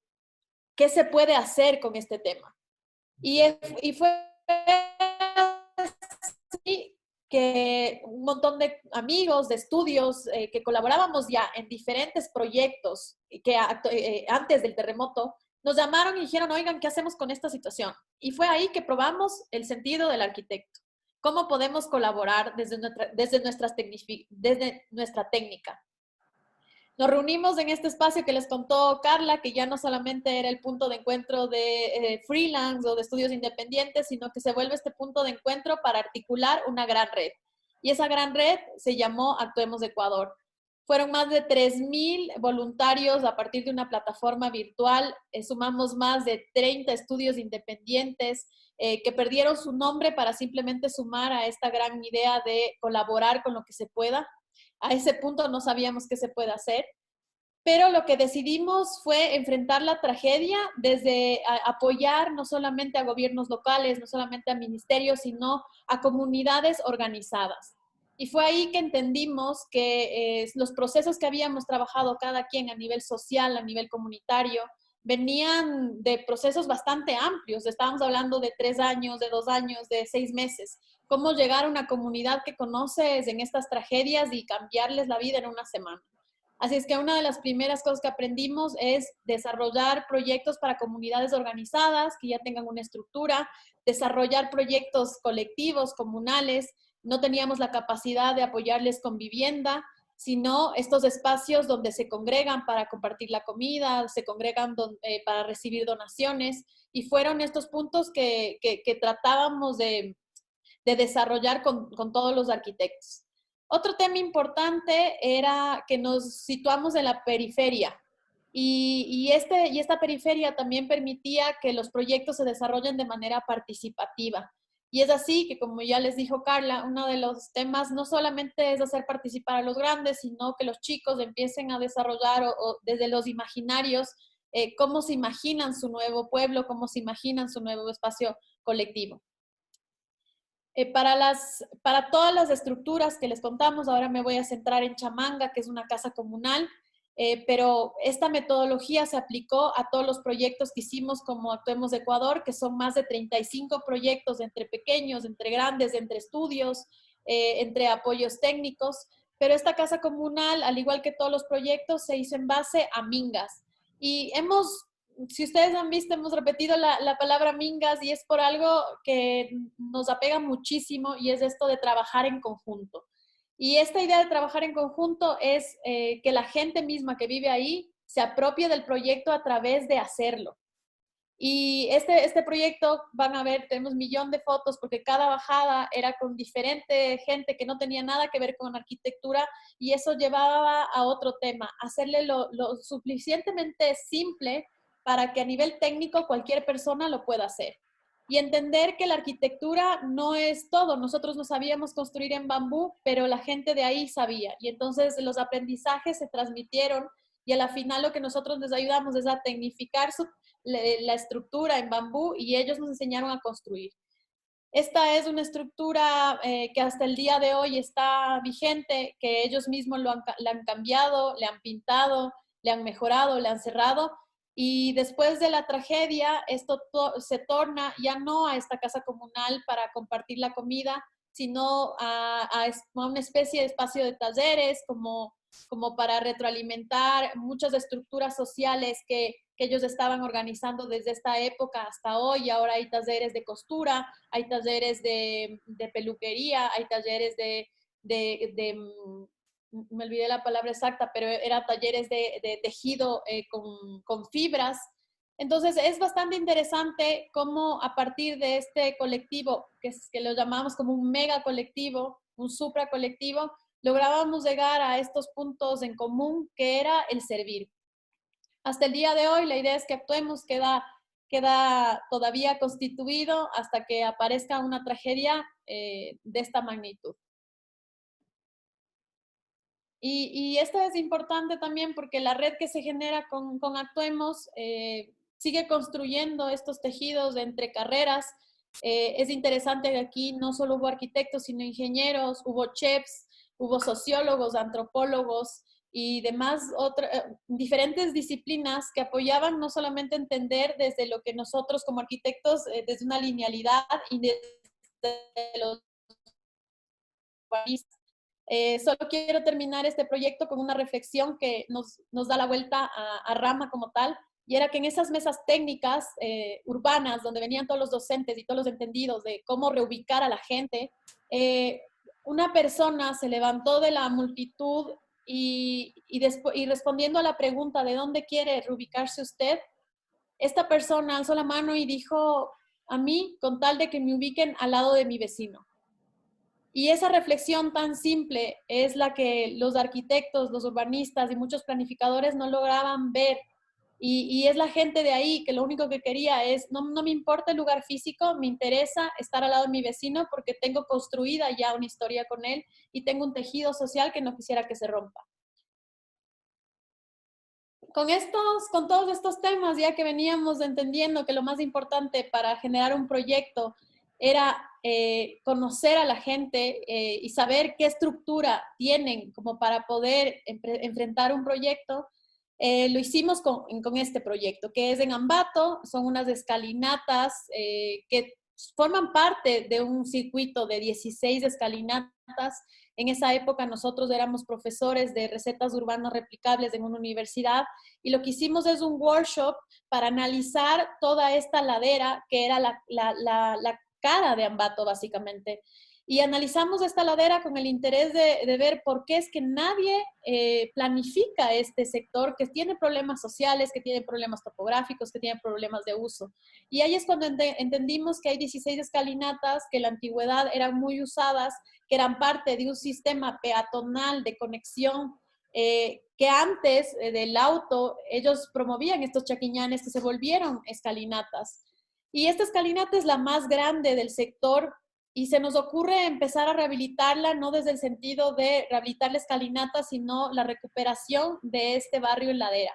se puede hacer con este tema? Y fue así que un montón de amigos de estudios que colaborábamos ya en diferentes proyectos que antes del terremoto, nos llamaron y dijeron, oigan, ¿qué hacemos con esta situación? Y fue ahí que probamos el sentido del arquitecto. ¿Cómo podemos colaborar desde nuestra técnica? Nos reunimos en este espacio que les contó Carla, que ya no solamente era el punto de encuentro de freelance o de estudios independientes, sino que se vuelve este punto de encuentro para articular una gran red. Y esa gran red se llamó Actuemos Ecuador. Fueron más de 3,000 voluntarios a partir de una plataforma virtual. Sumamos más de 30 estudios independientes que perdieron su nombre para simplemente sumar a esta gran idea de colaborar con lo que se pueda. A ese punto no sabíamos qué se puede hacer, pero lo que decidimos fue enfrentar la tragedia desde apoyar no solamente a gobiernos locales, no solamente a ministerios, sino a comunidades organizadas. Y fue ahí que entendimos que los procesos que habíamos trabajado cada quien a nivel social, a nivel comunitario, venían de procesos bastante amplios. Estábamos hablando de 3 años, de 2 años, de 6 meses. Cómo llegar a una comunidad que conoces en estas tragedias y cambiarles la vida en una semana. Así es que una de las primeras cosas que aprendimos es desarrollar proyectos para comunidades organizadas que ya tengan una estructura, desarrollar proyectos colectivos, comunales. No teníamos la capacidad de apoyarles con vivienda, sino estos espacios donde se congregan para compartir la comida, se congregan para recibir donaciones, y fueron estos puntos que tratábamos de desarrollar con todos los arquitectos. Otro tema importante era que nos situamos en la periferia, y esta periferia también permitía que los proyectos se desarrollen de manera participativa. Y es así que, como ya les dijo Carla, uno de los temas no solamente es hacer participar a los grandes, sino que los chicos empiecen a desarrollar o desde los imaginarios cómo se imaginan su nuevo pueblo, cómo se imaginan su nuevo espacio colectivo. Para todas las estructuras que les contamos, ahora me voy a centrar en Chamanga, que es una casa comunal. pero esta metodología se aplicó a todos los proyectos que hicimos como Actuemos Ecuador, que son más de 35 proyectos entre pequeños, entre grandes, entre estudios, entre apoyos técnicos, pero esta casa comunal, al igual que todos los proyectos, se hizo en base a Mingas. Y si ustedes han visto, hemos repetido la palabra Mingas y es por algo que nos apega muchísimo y es esto de trabajar en conjunto. Y esta idea de trabajar en conjunto es que la gente misma que vive ahí se apropie del proyecto a través de hacerlo. Y este proyecto, van a ver, tenemos 1.000.000 de fotos porque cada bajada era con diferente gente que no tenía nada que ver con arquitectura y eso llevaba a otro tema, hacerle lo suficientemente simple para que a nivel técnico cualquier persona lo pueda hacer. Y entender que la arquitectura no es todo. Nosotros no sabíamos construir en bambú, pero la gente de ahí sabía. Y entonces los aprendizajes se transmitieron y a la final lo que nosotros les ayudamos es a tecnificar la estructura en bambú y ellos nos enseñaron a construir. Esta es una estructura que hasta el día de hoy está vigente, que ellos mismos la han cambiado, le han pintado, le han mejorado, le han cerrado. Y después de la tragedia, esto se torna ya no a esta casa comunal para compartir la comida, sino a una especie de espacio de talleres, como para retroalimentar muchas estructuras sociales que ellos estaban organizando desde esta época hasta hoy. Ahora hay talleres de costura, hay talleres de peluquería, hay talleres me olvidé la palabra exacta, pero era talleres de tejido con fibras. Entonces es bastante interesante cómo a partir de este colectivo, que lo llamamos como un mega colectivo, un supra colectivo, lográbamos llegar a estos puntos en común que era el servir. Hasta el día de hoy la idea es que Actuemos queda todavía constituido hasta que aparezca una tragedia de esta magnitud. Y esto es importante también porque la red que se genera con Actuemos sigue construyendo estos tejidos entre carreras. Es interesante que aquí no solo hubo arquitectos, sino ingenieros, hubo chefs, hubo sociólogos, antropólogos y demás diferentes disciplinas que apoyaban no solamente entender desde lo que nosotros como arquitectos, desde una linealidad y desde los urbanistas. Solo quiero terminar este proyecto con una reflexión que nos da la vuelta a Rama como tal, y era que en esas mesas técnicas urbanas, donde venían todos los docentes y todos los entendidos de cómo reubicar a la gente, una persona se levantó de la multitud y respondiendo a la pregunta de dónde quiere reubicarse usted, esta persona alzó la mano y dijo, a mí, con tal de que me ubiquen al lado de mi vecino. Y esa reflexión tan simple es la que los arquitectos, los urbanistas y muchos planificadores no lograban ver. Y es la gente de ahí que lo único que quería es, no me importa el lugar físico, me interesa estar al lado de mi vecino porque tengo construida ya una historia con él y tengo un tejido social que no quisiera que se rompa. Con todos estos temas, ya que veníamos entendiendo que lo más importante para generar un proyecto era conocer a la gente y saber qué estructura tienen como para poder enfrentar un proyecto, lo hicimos con este proyecto, que es en Ambato. Son unas escalinatas que forman parte de un circuito de 16 escalinatas. En esa época nosotros éramos profesores de recetas urbanas replicables en una universidad y lo que hicimos es un workshop para analizar toda esta ladera que era la cara de Ambato básicamente. Y analizamos esta ladera con el interés de ver por qué es que nadie planifica este sector que tiene problemas sociales, que tiene problemas topográficos, que tiene problemas de uso. Y ahí es cuando entendimos que hay 16 escalinatas que en la antigüedad eran muy usadas, que eran parte de un sistema peatonal de conexión que antes del auto ellos promovían estos chaquiñanes que se volvieron escalinatas. Y esta escalinata es la más grande del sector y se nos ocurre empezar a rehabilitarla, no desde el sentido de rehabilitar la escalinata, sino la recuperación de este barrio en ladera.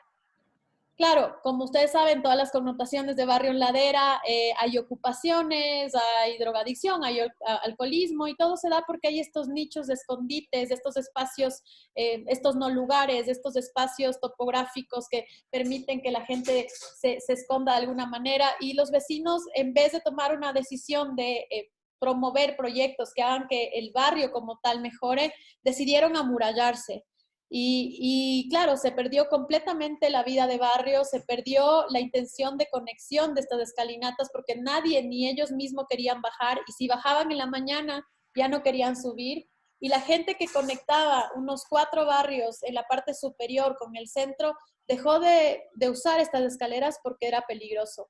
Claro, como ustedes saben, todas las connotaciones de barrio en ladera, hay ocupaciones, hay drogadicción, hay alcoholismo, y todo se da porque hay estos nichos de escondites, estos espacios, estos no lugares, estos espacios topográficos que permiten que la gente se esconda de alguna manera, y los vecinos, en vez de tomar una decisión de promover proyectos que hagan que el barrio como tal mejore, decidieron amurallarse. Y claro, se perdió completamente la vida de barrio, se perdió la intención de conexión de estas escalinatas porque nadie, ni ellos mismos querían bajar, y si bajaban en la mañana ya no querían subir. Y la gente que conectaba unos 4 barrios en la parte superior con el centro dejó de usar estas escaleras porque era peligroso.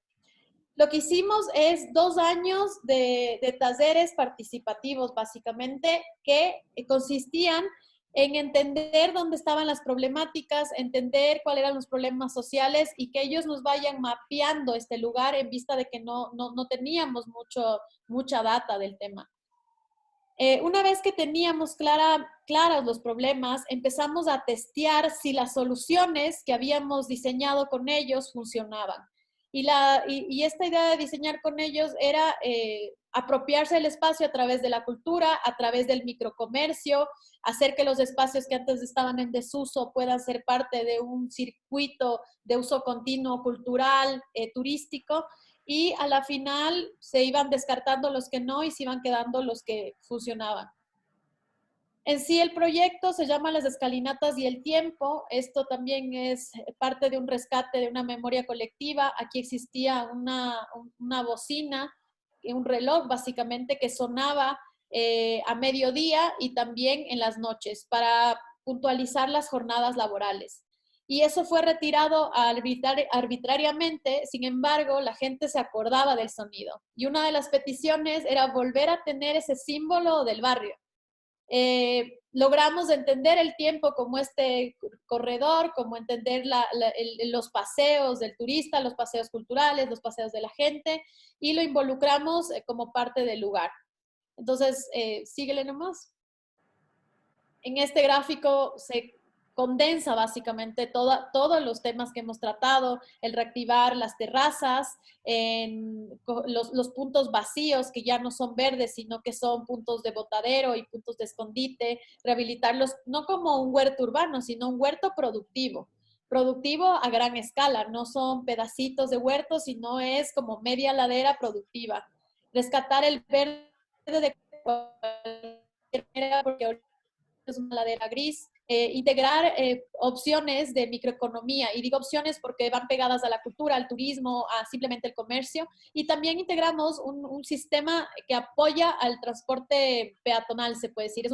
Lo que hicimos es 2 años de talleres participativos, básicamente, que consistían en entender dónde estaban las problemáticas, entender cuáles eran los problemas sociales, y que ellos nos vayan mapeando este lugar en vista de que no teníamos mucha data del tema. Una vez que teníamos claros los problemas, empezamos a testear si las soluciones que habíamos diseñado con ellos funcionaban. Y esta idea de diseñar con ellos era apropiarse del espacio a través de la cultura, a través del microcomercio, hacer que los espacios que antes estaban en desuso puedan ser parte de un circuito de uso continuo cultural, turístico, y a la final se iban descartando los que no y se iban quedando los que funcionaban. En sí, el proyecto se llama Las Escalinatas y el Tiempo. Esto también es parte de un rescate de una memoria colectiva. Aquí existía una bocina, un reloj básicamente, que sonaba a mediodía y también en las noches para puntualizar las jornadas laborales. Y eso fue retirado arbitrariamente. Sin embargo, la gente se acordaba del sonido. Y una de las peticiones era volver a tener ese símbolo del barrio. Logramos entender el tiempo como este corredor, como entender los paseos del turista, los paseos culturales, los paseos de la gente, y lo involucramos como parte del lugar. Entonces, síguele nomás. En este gráfico se condensa básicamente todos los temas que hemos tratado: el reactivar las terrazas, los puntos vacíos que ya no son verdes, sino que son puntos de botadero y puntos de escondite, rehabilitarlos no como un huerto urbano, sino un huerto productivo a gran escala. No son pedacitos de huerto, sino es como media ladera productiva. Rescatar el verde de cualquier manera, porque ahorita es una ladera gris. Integrar opciones de microeconomía, y digo opciones porque van pegadas a la cultura, al turismo, a simplemente el comercio, y también integramos un sistema que apoya al transporte peatonal, se puede decir.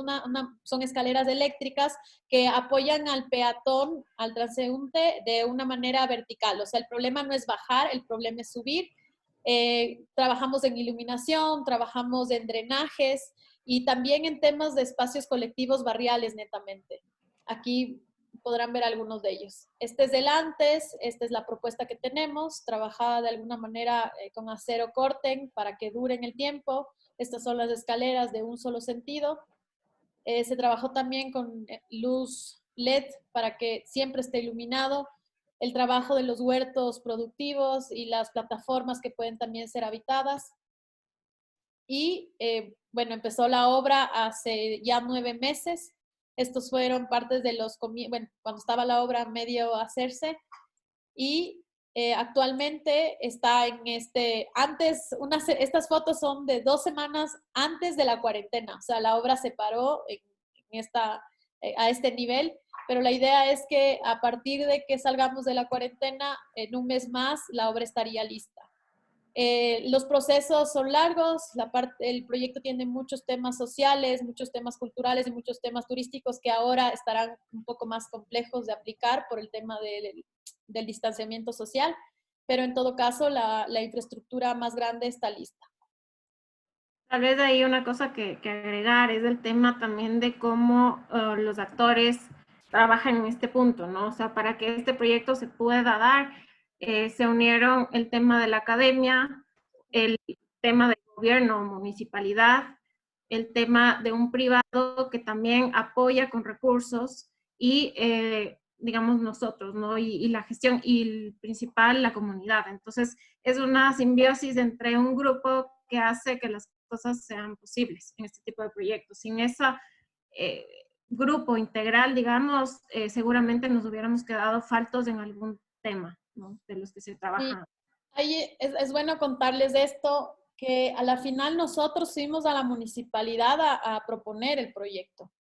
Son escaleras eléctricas que apoyan al peatón, al transeúnte, de una manera vertical. O sea, el problema no es bajar, el problema es subir. Trabajamos en iluminación, trabajamos en drenajes, y también en temas de espacios colectivos barriales netamente. Aquí podrán ver algunos de ellos. Este es el antes, esta es la propuesta que tenemos, trabajada de alguna manera con acero corten para que duren el tiempo. Estas son las escaleras de un solo sentido. Se trabajó también con luz LED para que siempre esté iluminado. El trabajo de los huertos productivos y las plataformas que pueden también ser habitadas. Y bueno, empezó la obra hace ya 9 meses. Estos fueron partes de cuando estaba la obra medio a hacerse. Y actualmente está en estas fotos son de 2 semanas antes de la cuarentena. O sea, la obra se paró a este nivel, pero la idea es que a partir de que salgamos de la cuarentena, en un mes más, la obra estaría lista. Los procesos son largos, el proyecto tiene muchos temas sociales, muchos temas culturales y muchos temas turísticos que ahora estarán un poco más complejos de aplicar por el tema del distanciamiento social, pero en todo caso la infraestructura más grande está lista. Tal vez hay una cosa que agregar, es el tema también de cómo los actores trabajan en este punto, ¿no? O sea, para que este proyecto se pueda dar, se unieron el tema de la academia, el tema del gobierno, municipalidad, el tema de un privado que también apoya con recursos, y digamos, nosotros, ¿no? Y la gestión, y el principal, la comunidad. Entonces, es una simbiosis entre un grupo que hace que las cosas sean posibles en este tipo de proyectos. Sin ese grupo integral, digamos, seguramente nos hubiéramos quedado faltos en algún tema, ¿no? De los que se trabajan. Ahí es bueno contarles esto, que a la final nosotros fuimos a la municipalidad a proponer el proyecto.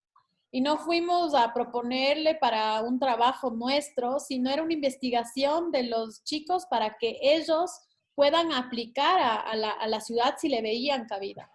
Y no fuimos a proponerle para un trabajo nuestro, sino era una investigación de los chicos para que ellos puedan aplicar a la ciudad si le veían cabida.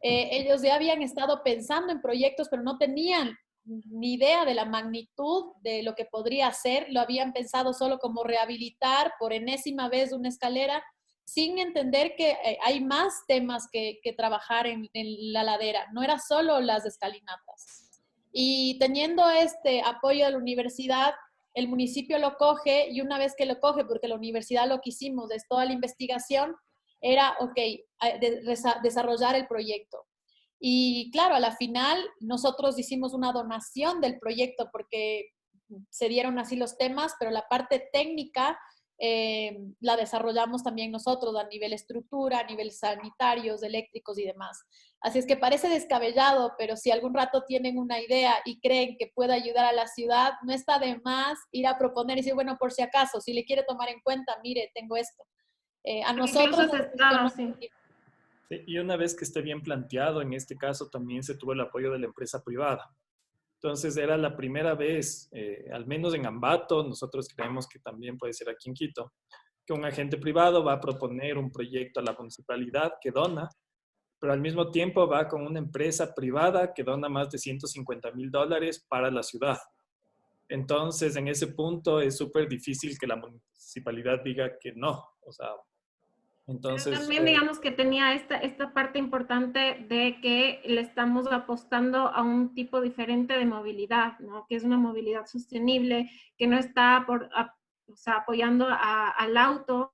Ellos ya habían estado pensando en proyectos, pero no tenían ni idea de la magnitud de lo que podría hacer. Lo habían pensado solo como rehabilitar por enésima vez una escalera, sin entender que hay más temas que trabajar en la ladera. No era solo las escalinatas. Y teniendo este apoyo de la universidad, el municipio lo coge, y una vez que lo coge, porque la universidad lo que hicimos es toda la investigación, era, ok, desarrollar el proyecto. Y claro, a la final nosotros hicimos una donación del proyecto porque se dieron así los temas, pero la parte técnica la desarrollamos también nosotros a nivel estructura, a nivel sanitarios, eléctricos y demás. Así es que parece descabellado, pero si algún rato tienen una idea y creen que puede ayudar a la ciudad, no está de más ir a proponer y decir, bueno, por si acaso, si le quiere tomar en cuenta, mire, tengo esto. A nosotros nos funcionó. Sí. Sí, y una vez que esté bien planteado, en este caso también se tuvo el apoyo de la empresa privada. Entonces era la primera vez, al menos en Ambato, nosotros creemos que también puede ser aquí en Quito, que un agente privado va a proponer un proyecto a la municipalidad que dona, pero al mismo tiempo va con una empresa privada que dona más de $150,000 para la ciudad. Entonces, en ese punto es súper difícil que la municipalidad diga que no. O sea, Pero entonces... también digamos que tenía esta parte importante de que le estamos apostando a un tipo diferente de movilidad, ¿no? Que es una movilidad sostenible, que no está o sea, apoyando al auto,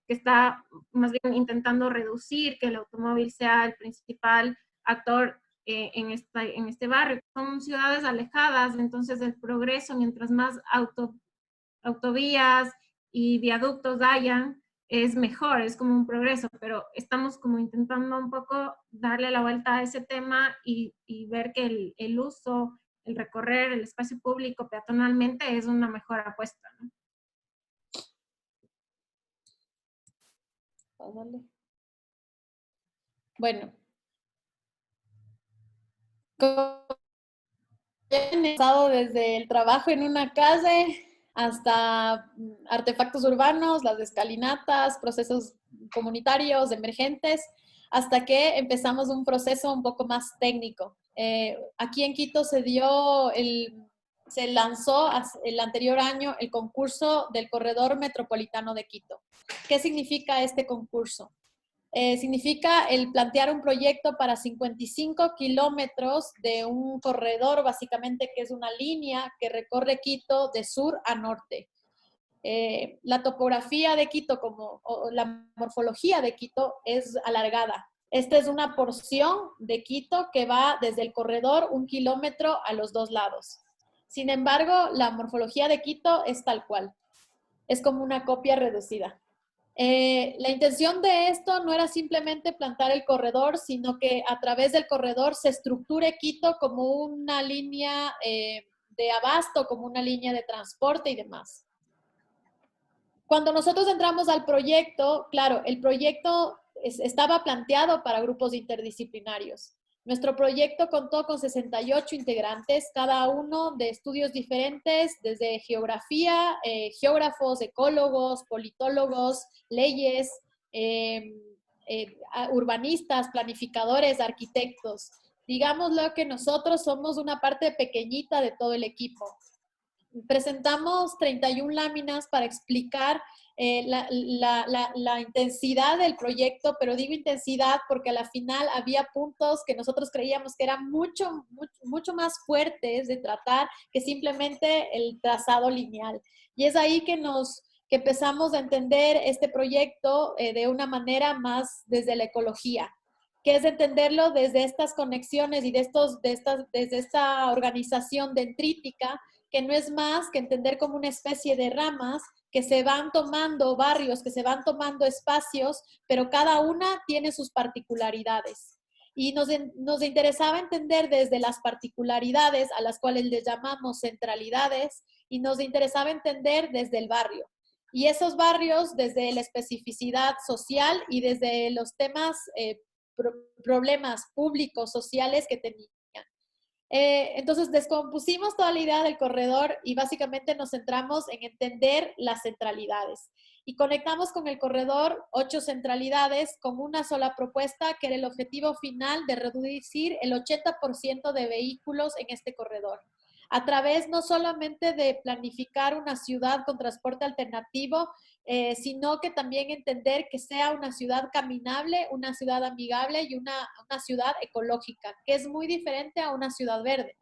que está más bien intentando reducir que el automóvil sea el principal actor en este barrio. Son ciudades alejadas, entonces el progreso, mientras más autovías y viaductos hayan, es mejor, es como un progreso, pero estamos como intentando un poco darle la vuelta a ese tema y ver que el uso, el recorrer el espacio público peatonalmente es una mejor apuesta, ¿no? Bueno, he empezado desde el trabajo en una calle hasta artefactos urbanos, las escalinatas, procesos comunitarios, emergentes, hasta que empezamos un proceso un poco más técnico. Aquí en Quito se lanzó el anterior año el concurso del Corredor Metropolitano de Quito. ¿Qué significa este concurso? Significa el plantear un proyecto para 55 kilómetros de un corredor, básicamente, que es una línea que recorre Quito de sur a norte. La topografía de Quito, o la morfología de Quito, es alargada. Esta es una porción de Quito que va desde el corredor 1 kilómetro a los dos lados. Sin embargo, la morfología de Quito es tal cual. Es como una copia reducida. La intención de esto no era simplemente plantar el corredor, sino que a través del corredor se estructure Quito como una línea de abasto, como una línea de transporte y demás. Cuando nosotros entramos al proyecto, claro, el proyecto estaba planteado para grupos interdisciplinarios. Nuestro proyecto contó con 68 integrantes, cada uno de estudios diferentes, desde geografía, geógrafos, ecólogos, politólogos, leyes, urbanistas, planificadores, arquitectos. Digámoslo que nosotros somos una parte pequeñita de todo el equipo. Presentamos 31 láminas para explicar la intensidad del proyecto, pero digo intensidad porque a la final había puntos que nosotros creíamos que eran mucho más fuertes de tratar que simplemente el trazado lineal. Y es ahí que empezamos a entender este proyecto de una manera más desde la ecología, que es entenderlo desde estas conexiones y desde esta organización dendrítica que no es más que entender como una especie de ramas que se van tomando barrios, que se van tomando espacios, pero cada una tiene sus particularidades. Y nos interesaba entender desde las particularidades, a las cuales les llamamos centralidades, y nos interesaba entender desde el barrio. Y esos barrios desde la especificidad social y desde los temas, problemas públicos, sociales que tenían. Entonces descompusimos toda la idea del corredor y básicamente nos centramos en entender las centralidades. Y conectamos con el corredor 8 centralidades con una sola propuesta, que era el objetivo final de reducir el 80% de vehículos en este corredor. A través no solamente de planificar una ciudad con transporte alternativo, sino que también entender que sea una ciudad caminable, una ciudad amigable y una ciudad ecológica, que es muy diferente a una ciudad verde.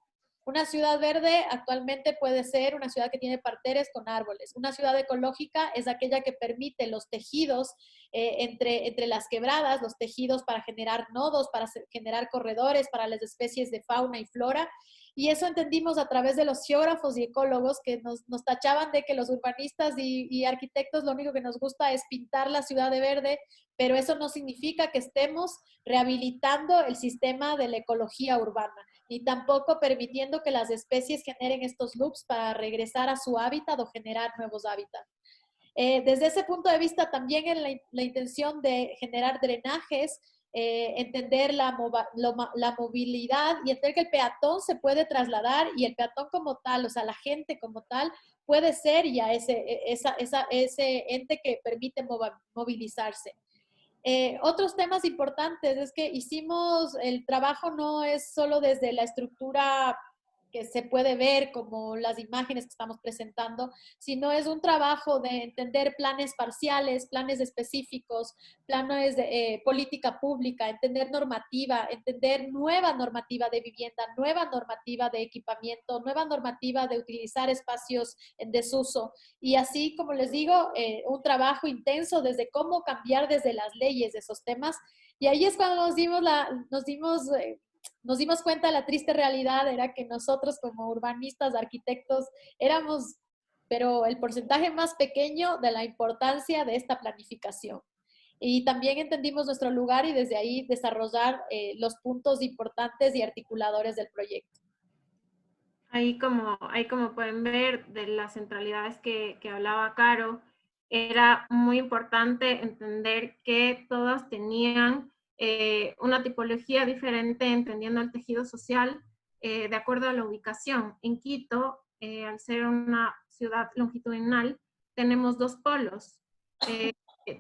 Una ciudad verde actualmente puede ser una ciudad que tiene parterres con árboles. Una ciudad ecológica es aquella que permite los tejidos entre las quebradas, los tejidos para generar nodos, para generar corredores para las especies de fauna y flora. Y eso entendimos a través de los geógrafos y ecólogos que nos tachaban de que los urbanistas y arquitectos lo único que nos gusta es pintar la ciudad de verde, pero eso no significa que estemos rehabilitando el sistema de la ecología urbana, ni tampoco permitiendo que las especies generen estos loops para regresar a su hábitat o generar nuevos hábitats. Desde ese punto de vista también en la intención de generar drenajes, entender la movilidad y entender que el peatón se puede trasladar y el peatón como tal, o sea, la gente como tal, puede ser ya ese ente que permite movilizarse. Otros temas importantes es que hicimos, el trabajo no es solo desde la estructura que se puede ver como las imágenes que estamos presentando, sino es un trabajo de entender planes parciales, planes específicos, planes de política pública, entender normativa, entender nueva normativa de vivienda, nueva normativa de equipamiento, nueva normativa de utilizar espacios en desuso. Y así, como les digo, un trabajo intenso desde cómo cambiar desde las leyes de esos temas. Y ahí es cuando nos dimos cuenta de la triste realidad, era que nosotros como urbanistas, arquitectos, éramos, pero el porcentaje más pequeño de la importancia de esta planificación. Y también entendimos nuestro lugar y desde ahí desarrollar los puntos importantes y articuladores del proyecto. Ahí como pueden ver, de las centralidades que hablaba Caro, era muy importante entender que todas tenían una tipología diferente, entendiendo el tejido social de acuerdo a la ubicación. En Quito, al ser una ciudad longitudinal, tenemos 2 polos.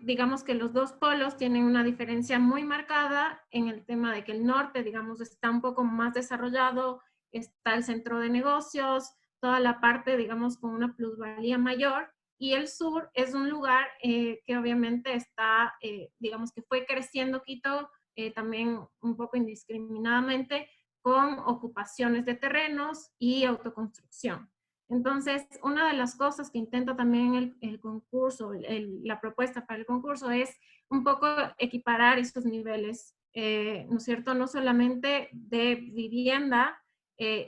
Digamos que los 2 polos tienen una diferencia muy marcada en el tema de que el norte, digamos, está un poco más desarrollado, está el centro de negocios, toda la parte, digamos, con una plusvalía mayor, y el sur es un lugar que obviamente está, digamos que fue creciendo Quito también un poco indiscriminadamente con ocupaciones de terrenos y autoconstrucción. Entonces, una de las cosas que intenta también el concurso, la propuesta para el concurso es un poco equiparar esos niveles, ¿no es cierto? No solamente de vivienda,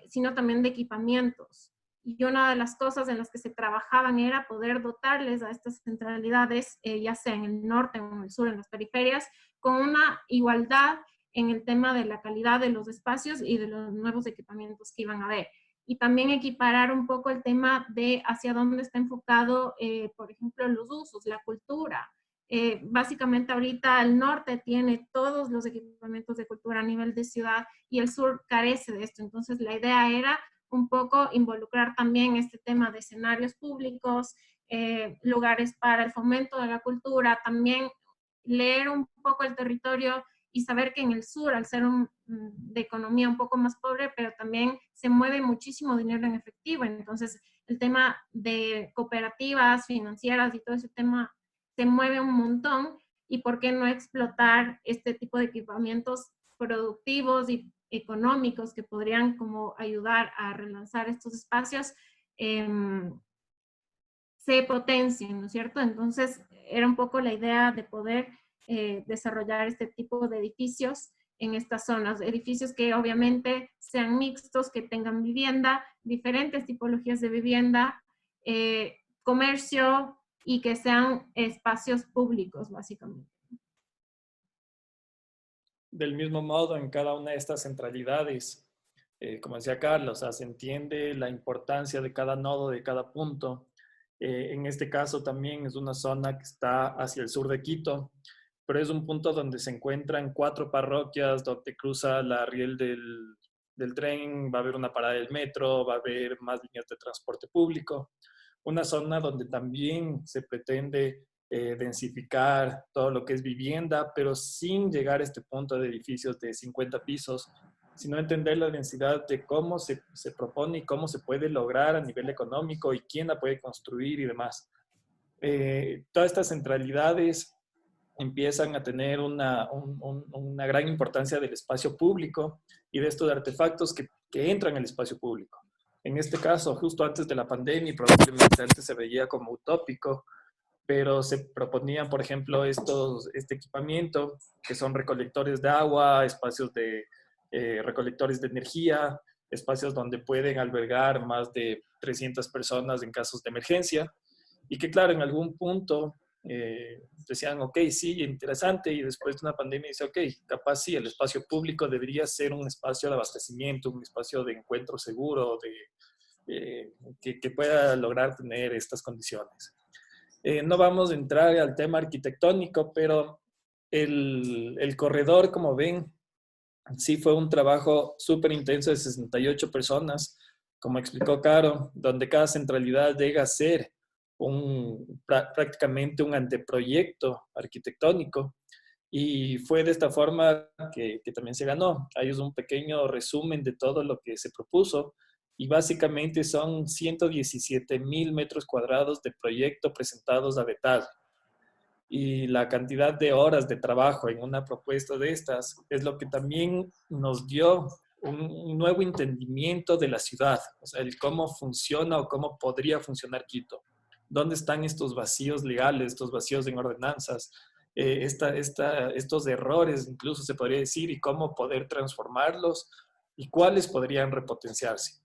sino también de equipamientos. Y una de las cosas en las que se trabajaban era poder dotarles a estas centralidades, ya sea en el norte o en el sur, en las periferias, con una igualdad en el tema de la calidad de los espacios y de los nuevos equipamientos que iban a haber. Y también equiparar un poco el tema de hacia dónde está enfocado, por ejemplo, los usos, la cultura. Básicamente ahorita el norte tiene todos los equipamientos de cultura a nivel de ciudad y el sur carece de esto. Entonces la idea era un poco involucrar también este tema de escenarios públicos, lugares para el fomento de la cultura, también leer un poco el territorio y saber que en el sur, al ser de economía un poco más pobre, pero también se mueve muchísimo dinero en efectivo. Entonces el tema de cooperativas financieras y todo ese tema se mueve un montón, y por qué no explotar este tipo de equipamientos productivos y económicos que podrían como ayudar a relanzar estos espacios, se potencien, ¿no es cierto? Entonces era un poco la idea de poder desarrollar este tipo de edificios en estas zonas. Edificios que obviamente sean mixtos, que tengan vivienda, diferentes tipologías de vivienda, comercio y que sean espacios públicos, básicamente. Del mismo modo, en cada una de estas centralidades, como decía Carlos, se entiende la importancia de cada nodo, de cada punto. En este caso también es una zona que está hacia el sur de Quito, pero es un punto donde se encuentran 4 parroquias, donde cruza la riel del tren, va a haber una parada del metro, va a haber más líneas de transporte público. Una zona donde también se pretende densificar todo lo que es vivienda, pero sin llegar a este punto de edificios de 50 pisos, sino entender la densidad de cómo se propone y cómo se puede lograr a nivel económico y quién la puede construir y demás. Todas estas centralidades empiezan a tener una gran importancia del espacio público y de estos artefactos que entran al espacio público. En este caso, justo antes de la pandemia, y probablemente antes se veía como utópico, pero se proponían, por ejemplo, este equipamiento, que son recolectores de agua, espacios de recolectores de energía, espacios donde pueden albergar más de 300 personas en casos de emergencia, y que claro, en algún punto decían, ok, sí, interesante, y después de una pandemia dice, ok, capaz sí, el espacio público debería ser un espacio de abastecimiento, un espacio de encuentro seguro, que pueda lograr tener estas condiciones. No vamos a entrar al tema arquitectónico, pero el corredor, como ven, sí fue un trabajo súper intenso de 68 personas, como explicó Caro, donde cada centralidad llega a ser prácticamente un anteproyecto arquitectónico. Y fue de esta forma que también se ganó. Hay un pequeño resumen de todo lo que se propuso y básicamente son 117,000 metros cuadrados de proyecto presentados a detalle. Y la cantidad de horas de trabajo en una propuesta de estas es lo que también nos dio un nuevo entendimiento de la ciudad, o sea, el cómo funciona o cómo podría funcionar Quito. ¿Dónde están estos vacíos legales, estos vacíos en ordenanzas, estos errores, incluso se podría decir, y cómo poder transformarlos y cuáles podrían repotenciarse?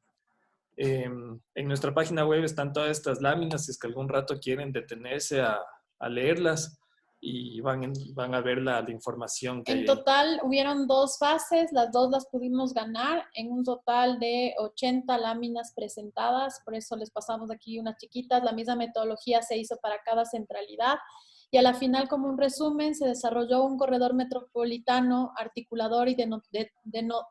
En nuestra página web están todas estas láminas, si es que algún rato quieren detenerse a leerlas y van a ver la información que hay En ahí. total hubieron 2 fases, las 2 las pudimos ganar en un total de 80 láminas presentadas, por eso les pasamos aquí unas chiquitas. La misma metodología se hizo para cada centralidad y a la final, como un resumen, se desarrolló un corredor metropolitano articulador y detonador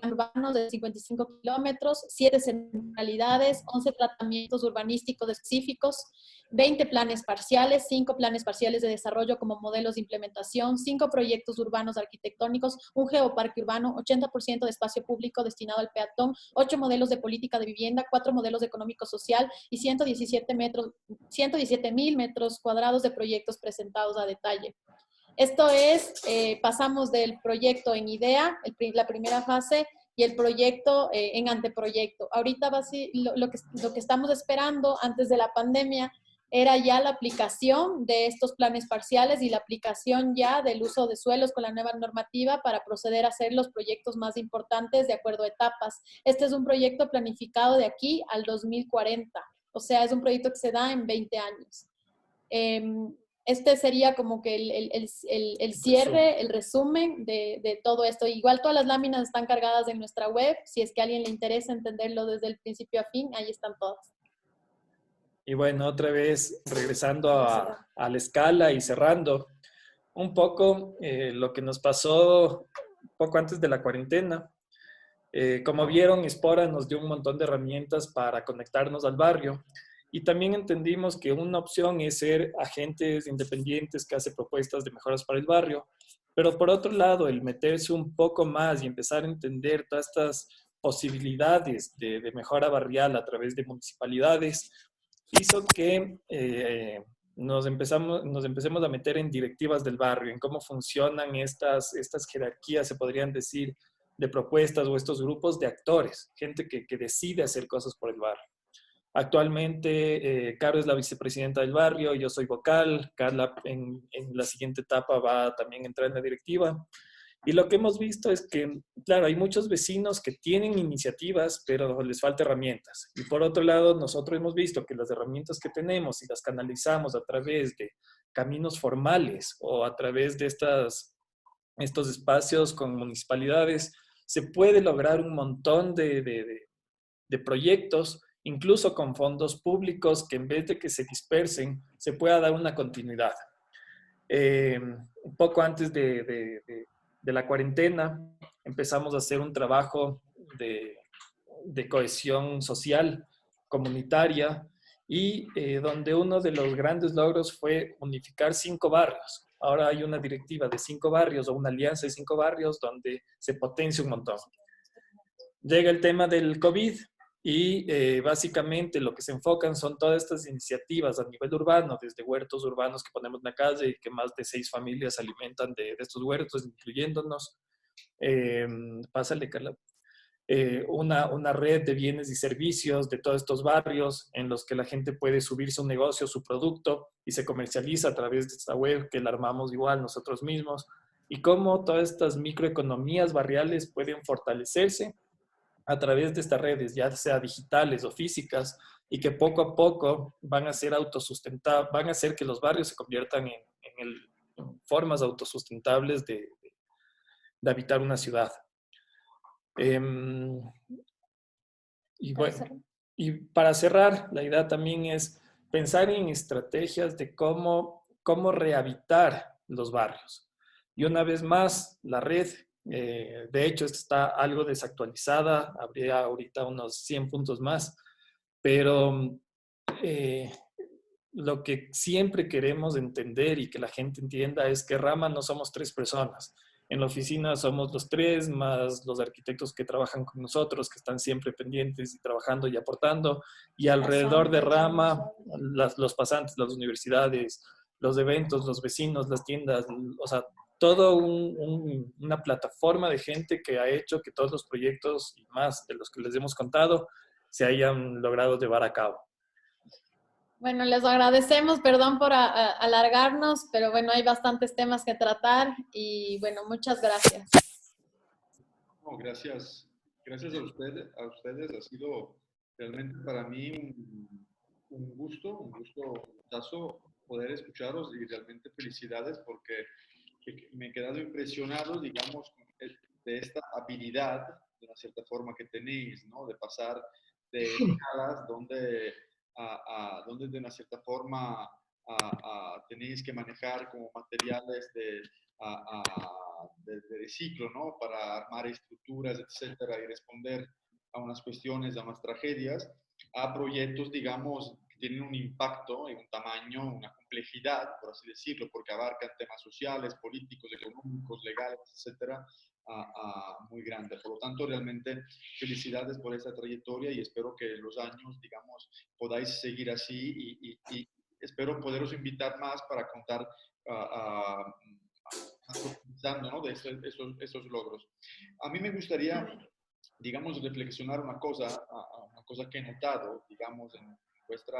urbanos de 55 kilómetros, 7 centralidades, 11 tratamientos urbanísticos específicos, 20 planes parciales, 5 planes parciales de desarrollo como modelos de implementación, 5 proyectos urbanos arquitectónicos, un geoparque urbano, 80% de espacio público destinado al peatón, 8 modelos de política de vivienda, 4 modelos económico-social y 117,000 metros cuadrados de proyectos presentados a detalle. Esto es, pasamos del proyecto en idea, la primera fase, y el proyecto en anteproyecto. Ahorita lo que estamos esperando antes de la pandemia era ya la aplicación de estos planes parciales y la aplicación ya del uso de suelos con la nueva normativa para proceder a hacer los proyectos más importantes de acuerdo a etapas. Este es un proyecto planificado de aquí al 2040, o sea, es un proyecto que se da en 20 años. Este sería como que el cierre, el resumen de todo esto. Igual todas las láminas están cargadas en nuestra web. Si es que a alguien le interesa entenderlo desde el principio a fin, ahí están todas. Y bueno, otra vez regresando a la escala y cerrando un poco lo que nos pasó poco antes de la cuarentena. Como vieron, Espora nos dio un montón de herramientas para conectarnos al barrio. Y también entendimos que una opción es ser agentes independientes que hacen propuestas de mejoras para el barrio, pero por otro lado, el meterse un poco más y empezar a entender todas estas posibilidades de mejora barrial a través de municipalidades, hizo que nos empecemos a meter en directivas del barrio, en cómo funcionan estas jerarquías, se podrían decir, de propuestas o estos grupos de actores, gente que decide hacer cosas por el barrio. Actualmente, Caro es la vicepresidenta del barrio, yo soy vocal, Carla en la siguiente etapa va a también entrar en la directiva. Y lo que hemos visto es que, claro, hay muchos vecinos que tienen iniciativas, pero les falta herramientas. Y por otro lado, nosotros hemos visto que las herramientas que tenemos, si las canalizamos a través de caminos formales o a través de estos espacios con municipalidades, se puede lograr un montón de proyectos, incluso con fondos públicos, que en vez de que se dispersen, se pueda dar una continuidad. Un poco antes de la cuarentena, empezamos a hacer un trabajo de cohesión social, comunitaria, y donde uno de los grandes logros fue unificar 5 barrios. Ahora hay una directiva de 5 barrios o una alianza de 5 barrios donde se potencia un montón. Llega el tema del COVID y básicamente lo que se enfocan son todas estas iniciativas a nivel urbano, desde huertos urbanos que ponemos en la calle y que más de 6 familias se alimentan de estos huertos, incluyéndonos. Pásale, Carla. Una red de bienes y servicios de todos estos barrios en los que la gente puede subir su negocio, su producto y se comercializa a través de esta web que la armamos igual nosotros mismos, y cómo todas estas microeconomías barriales pueden fortalecerse a través de estas redes, ya sea digitales o físicas, y que poco a poco van a ser autosustentables, van a hacer que los barrios se conviertan en formas autosustentables de habitar una ciudad. Y bueno, y para cerrar, la idea también es pensar en estrategias de cómo rehabilitar los barrios. Y una vez más, la red, de hecho, está algo desactualizada, habría ahorita unos 100 puntos más, pero lo que siempre queremos entender y que la gente entienda es que Rama no somos 3 personas. En la oficina somos los 3, más los arquitectos que trabajan con nosotros, que están siempre pendientes y trabajando y aportando. Y alrededor de Rama, los pasantes, las universidades, los eventos, los vecinos, las tiendas, o sea, todo una plataforma de gente que ha hecho que todos los proyectos y más de los que les hemos contado se hayan logrado llevar a cabo. Bueno, les agradecemos, perdón por alargarnos, pero bueno, hay bastantes temas que tratar y bueno, muchas gracias. No, gracias. Gracias a ustedes. Ha sido realmente para mí un gustazo poder escucharos y realmente felicidades porque me he quedado impresionado, digamos, de esta habilidad, de una cierta forma que tenéis, ¿no? De pasar de escalas donde de una cierta forma tenéis que manejar como materiales de ciclo, ¿no? Para armar estructuras, etcétera, y responder a unas cuestiones, a unas tragedias, a proyectos, digamos, que tienen un impacto y un tamaño, una complejidad, por así decirlo, porque abarcan temas sociales, políticos, económicos, legales, etcétera, muy grande. Por lo tanto, realmente felicidades por esta trayectoria y espero que los años, digamos, podáis seguir así y espero poderos invitar más para contar profundizando, ¿no? De esos logros. A mí me gustaría, digamos, reflexionar una cosa que he notado, digamos, en vuestra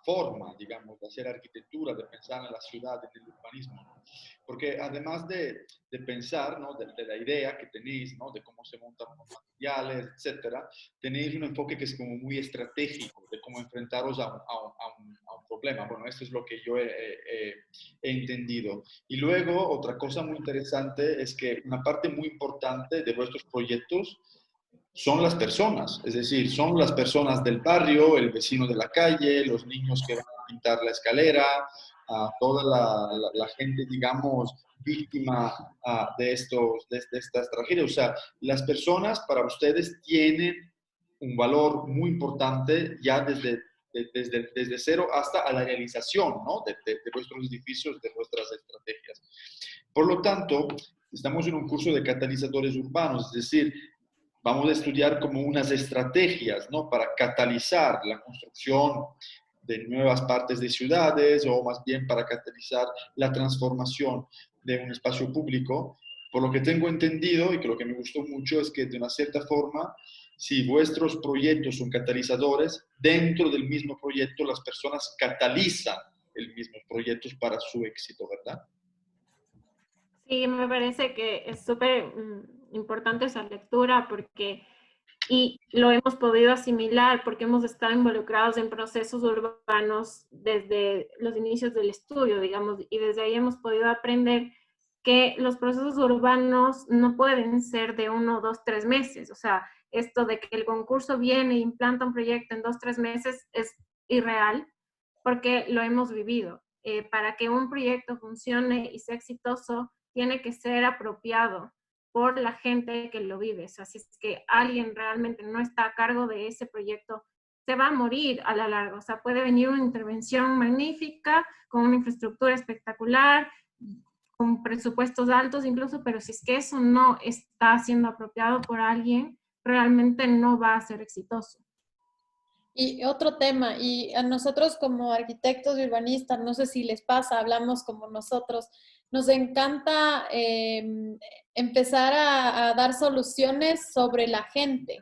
forma, digamos, de hacer arquitectura, de pensar en la ciudad, en el urbanismo, ¿no? Porque además de pensar, ¿no? de la idea que tenéis, ¿no? De cómo se montan los materiales, etcétera, tenéis un enfoque que es como muy estratégico de cómo enfrentaros a un problema. Bueno, esto es lo que yo he entendido. Y luego, otra cosa muy interesante es que una parte muy importante de vuestros proyectos son las personas, es decir, son las personas del barrio, el vecino de la calle, los niños que van a pintar la escalera, toda la gente, digamos, víctima de estas tragedias. O sea, las personas para ustedes tienen un valor muy importante ya desde cero hasta a la realización, ¿no? de vuestros edificios, de vuestras estrategias. Por lo tanto, estamos en un curso de catalizadores urbanos, es decir, vamos a estudiar como unas estrategias, ¿no? Para catalizar la construcción de nuevas partes de ciudades o más bien para catalizar la transformación de un espacio público por lo que tengo entendido y que lo que me gustó mucho es que de una cierta forma, si vuestros proyectos son catalizadores, dentro del mismo proyecto las personas catalizan el mismo proyecto para su éxito, ¿verdad? Sí, me parece que es súper importante esa lectura porque, y lo hemos podido asimilar porque hemos estado involucrados en procesos urbanos desde los inicios del estudio, digamos, y desde ahí hemos podido aprender que los procesos urbanos no pueden ser de 1, 2, 3 meses. O sea, esto de que el concurso viene e implanta un proyecto en 2, 3 meses es irreal porque lo hemos vivido. Para que un proyecto funcione y sea exitoso, tiene que ser apropiado por la gente que lo vive. O sea, si es que alguien realmente no está a cargo de ese proyecto, se va a morir a la larga. O sea, puede venir una intervención magnífica, con una infraestructura espectacular, con presupuestos altos incluso, pero si es que eso no está siendo apropiado por alguien, realmente no va a ser exitoso. Y otro tema, y a nosotros como arquitectos y urbanistas, no sé si les pasa, hablamos como nosotros, nos encanta empezar a dar soluciones sobre la gente.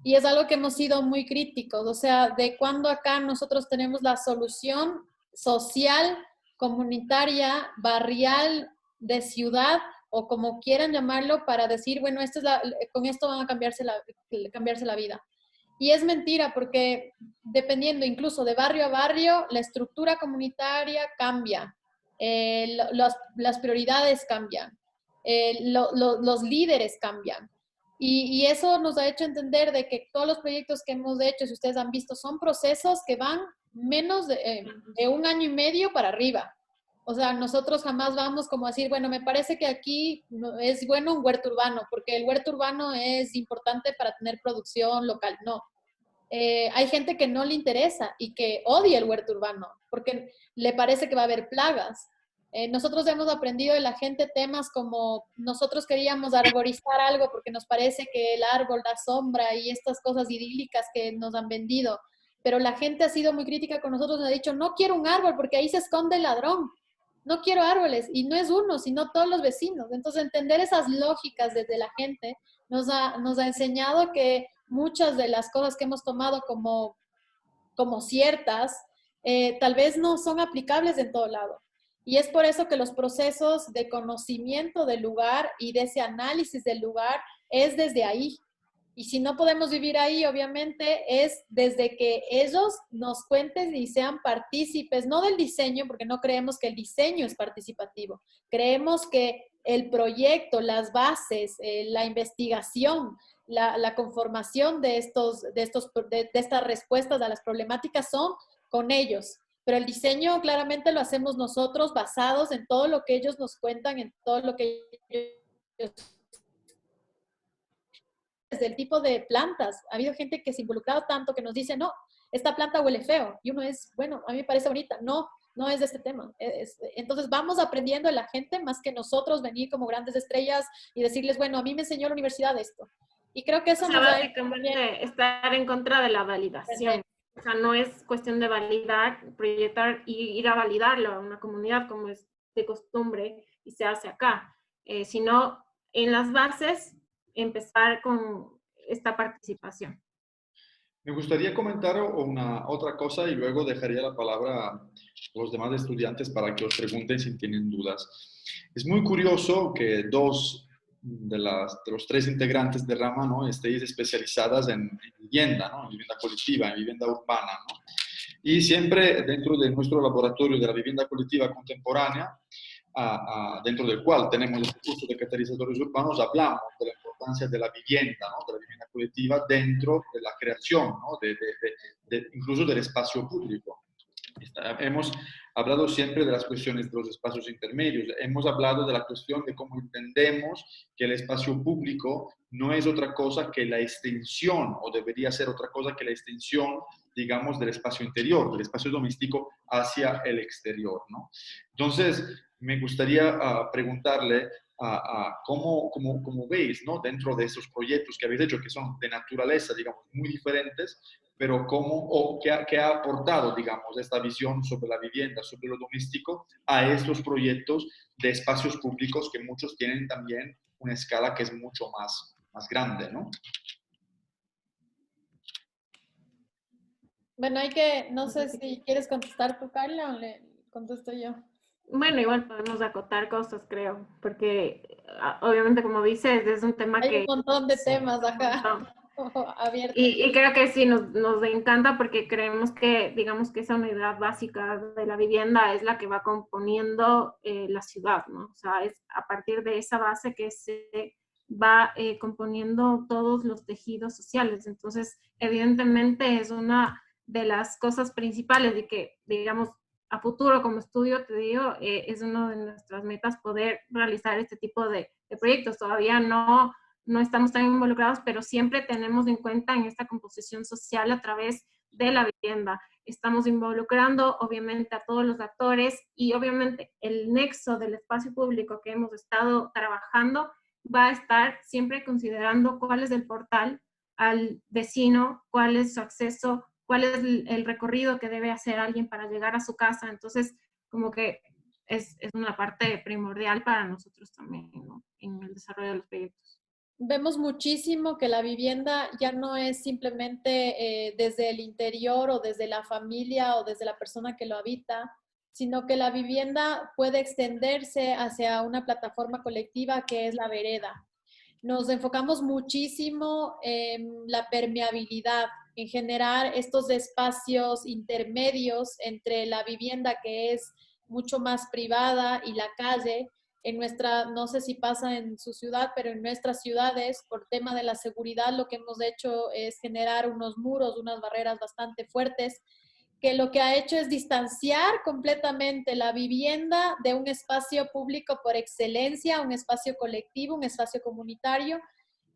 Y es algo que hemos sido muy críticos, o sea, de cuando acá nosotros tenemos la solución social, comunitaria, barrial, de ciudad, o como quieran llamarlo, para decir, bueno, con esto van a cambiarse la vida. Y es mentira porque dependiendo incluso de barrio a barrio, la estructura comunitaria cambia, las prioridades cambian, los líderes cambian. Y eso nos ha hecho entender de que todos los proyectos que hemos hecho, si ustedes han visto, son procesos que van menos de 1 año y medio para arriba. O sea, nosotros jamás vamos como a decir, bueno, me parece que aquí es bueno un huerto urbano, porque el huerto urbano es importante para tener producción local. No. Hay gente que no le interesa y que odia el huerto urbano, porque le parece que va a haber plagas. Nosotros hemos aprendido de la gente temas como nosotros queríamos arborizar algo porque nos parece que el árbol da sombra y estas cosas idílicas que nos han vendido. Pero la gente ha sido muy crítica con nosotros, nos ha dicho, no quiero un árbol porque ahí se esconde el ladrón. No quiero árboles. Y no es uno, sino todos los vecinos. Entonces, entender esas lógicas desde la gente nos ha enseñado que muchas de las cosas que hemos tomado como ciertas, tal vez no son aplicables en todo lado. Y es por eso que los procesos de conocimiento del lugar y de ese análisis del lugar es desde ahí. Y si no podemos vivir ahí, obviamente es desde que ellos nos cuenten y sean partícipes, no del diseño, porque no creemos que el diseño es participativo. Creemos que el proyecto, las bases, la investigación, la conformación de estas respuestas a las problemáticas son con ellos. Pero el diseño claramente lo hacemos nosotros basados en todo lo que ellos nos cuentan, en todo lo que ellos... Desde el tipo de plantas. Ha habido gente que se ha involucrado tanto que nos dice, no, esta planta huele feo. Y uno es, bueno, a mí me parece bonita. No, no es de este tema. Entonces vamos aprendiendo de la gente más que nosotros venir como grandes estrellas y decirles, bueno, a mí me enseñó la universidad esto. Y creo que eso O sea, nos va a básicamente estar en contra de la validación. O sea, no es cuestión de validar, proyectar y ir a validarlo a una comunidad como es de costumbre y se hace acá, sino en las bases empezar con esta participación. Me gustaría comentar otra cosa y luego dejaría la palabra a los demás estudiantes para que os pregunten si tienen dudas. Es muy curioso que dos de los tres integrantes de Rama, ¿no?, estéis especializadas en vivienda, ¿no?, en vivienda colectiva, en vivienda urbana, ¿no? Y siempre dentro de nuestro laboratorio de la vivienda colectiva contemporánea, dentro del cual tenemos el curso de catalizadores urbanos, hablamos de la importancia de la vivienda, ¿no?, de la vivienda colectiva dentro de la creación, ¿no?, incluso del espacio público. Hemos hablado siempre de las cuestiones de los espacios intermedios, hemos hablado de la cuestión de cómo entendemos que el espacio público no es otra cosa que la extensión, o debería ser otra cosa que la extensión, digamos, del espacio interior, del espacio doméstico hacia el exterior, ¿no? Entonces, me gustaría preguntarle cómo veis, ¿no? Dentro de esos proyectos que habéis hecho, que son de naturaleza, digamos, muy diferentes, pero qué ha aportado, digamos, esta visión sobre la vivienda, sobre lo doméstico, a estos proyectos de espacios públicos que muchos tienen también una escala que es mucho más grande, ¿no? Bueno, no sé si quieres contestar tú, Carla, o le contesto yo. Bueno, igual podemos acotar cosas, creo, porque obviamente, como dices, es un tema Hay un que... montón de temas acá no, abiertos. y creo que sí, nos encanta porque creemos que, digamos que esa unidad básica de la vivienda es la que va componiendo la ciudad, ¿no? O sea, es a partir de esa base que se va componiendo todos los tejidos sociales. Entonces, evidentemente es una de las cosas principales y que, digamos, a futuro como estudio, te digo, es una de nuestras metas poder realizar este tipo de proyectos. Todavía no estamos tan involucrados, pero siempre tenemos en cuenta en esta composición social a través de la vivienda. Estamos involucrando obviamente a todos los actores y obviamente el nexo del espacio público que hemos estado trabajando va a estar siempre considerando cuál es el portal al vecino, cuál es su acceso, cuál es el recorrido que debe hacer alguien para llegar a su casa. Entonces, como que es una parte primordial para nosotros también, ¿no? En el desarrollo de los proyectos. Vemos muchísimo que la vivienda ya no es simplemente desde el interior o desde la familia o desde la persona que lo habita, sino que la vivienda puede extenderse hacia una plataforma colectiva que es la vereda. Nos enfocamos muchísimo en la permeabilidad, en generar estos espacios intermedios entre la vivienda que es mucho más privada y la calle. En nuestra, no sé si pasa en su ciudad, pero en nuestras ciudades, por tema de la seguridad, lo que hemos hecho es generar unos muros, unas barreras bastante fuertes, que lo que ha hecho es distanciar completamente la vivienda de un espacio público por excelencia, un espacio colectivo, un espacio comunitario.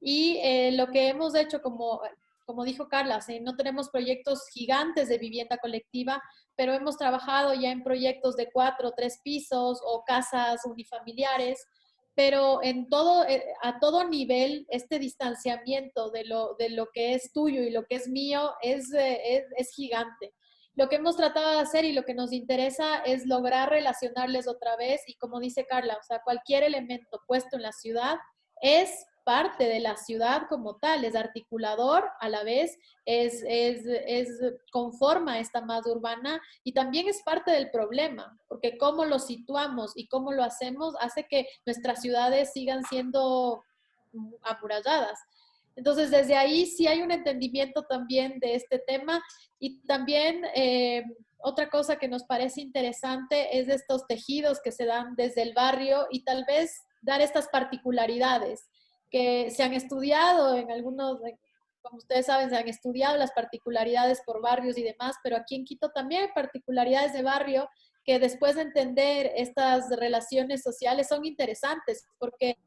Y lo que hemos hecho, como dijo Carla, ¿sí? No tenemos proyectos gigantes de vivienda colectiva, pero hemos trabajado ya en proyectos de 4 o 3 pisos o casas unifamiliares, pero a todo nivel, este distanciamiento de lo que es tuyo y lo que es mío es gigante. Lo que hemos tratado de hacer y lo que nos interesa es lograr relacionarles otra vez y como dice Carla, o sea, cualquier elemento puesto en la ciudad es parte de la ciudad como tal, es articulador a la vez, conforma esta masa urbana y también es parte del problema, porque cómo lo situamos y cómo lo hacemos hace que nuestras ciudades sigan siendo amuralladas. Entonces, desde ahí sí hay un entendimiento también de este tema y también otra cosa que nos parece interesante es de estos tejidos que se dan desde el barrio y tal vez dar estas particularidades que se han estudiado en algunos, como ustedes saben, se han estudiado las particularidades por barrios y demás, pero aquí en Quito también hay particularidades de barrio que después de entender estas relaciones sociales son interesantes porque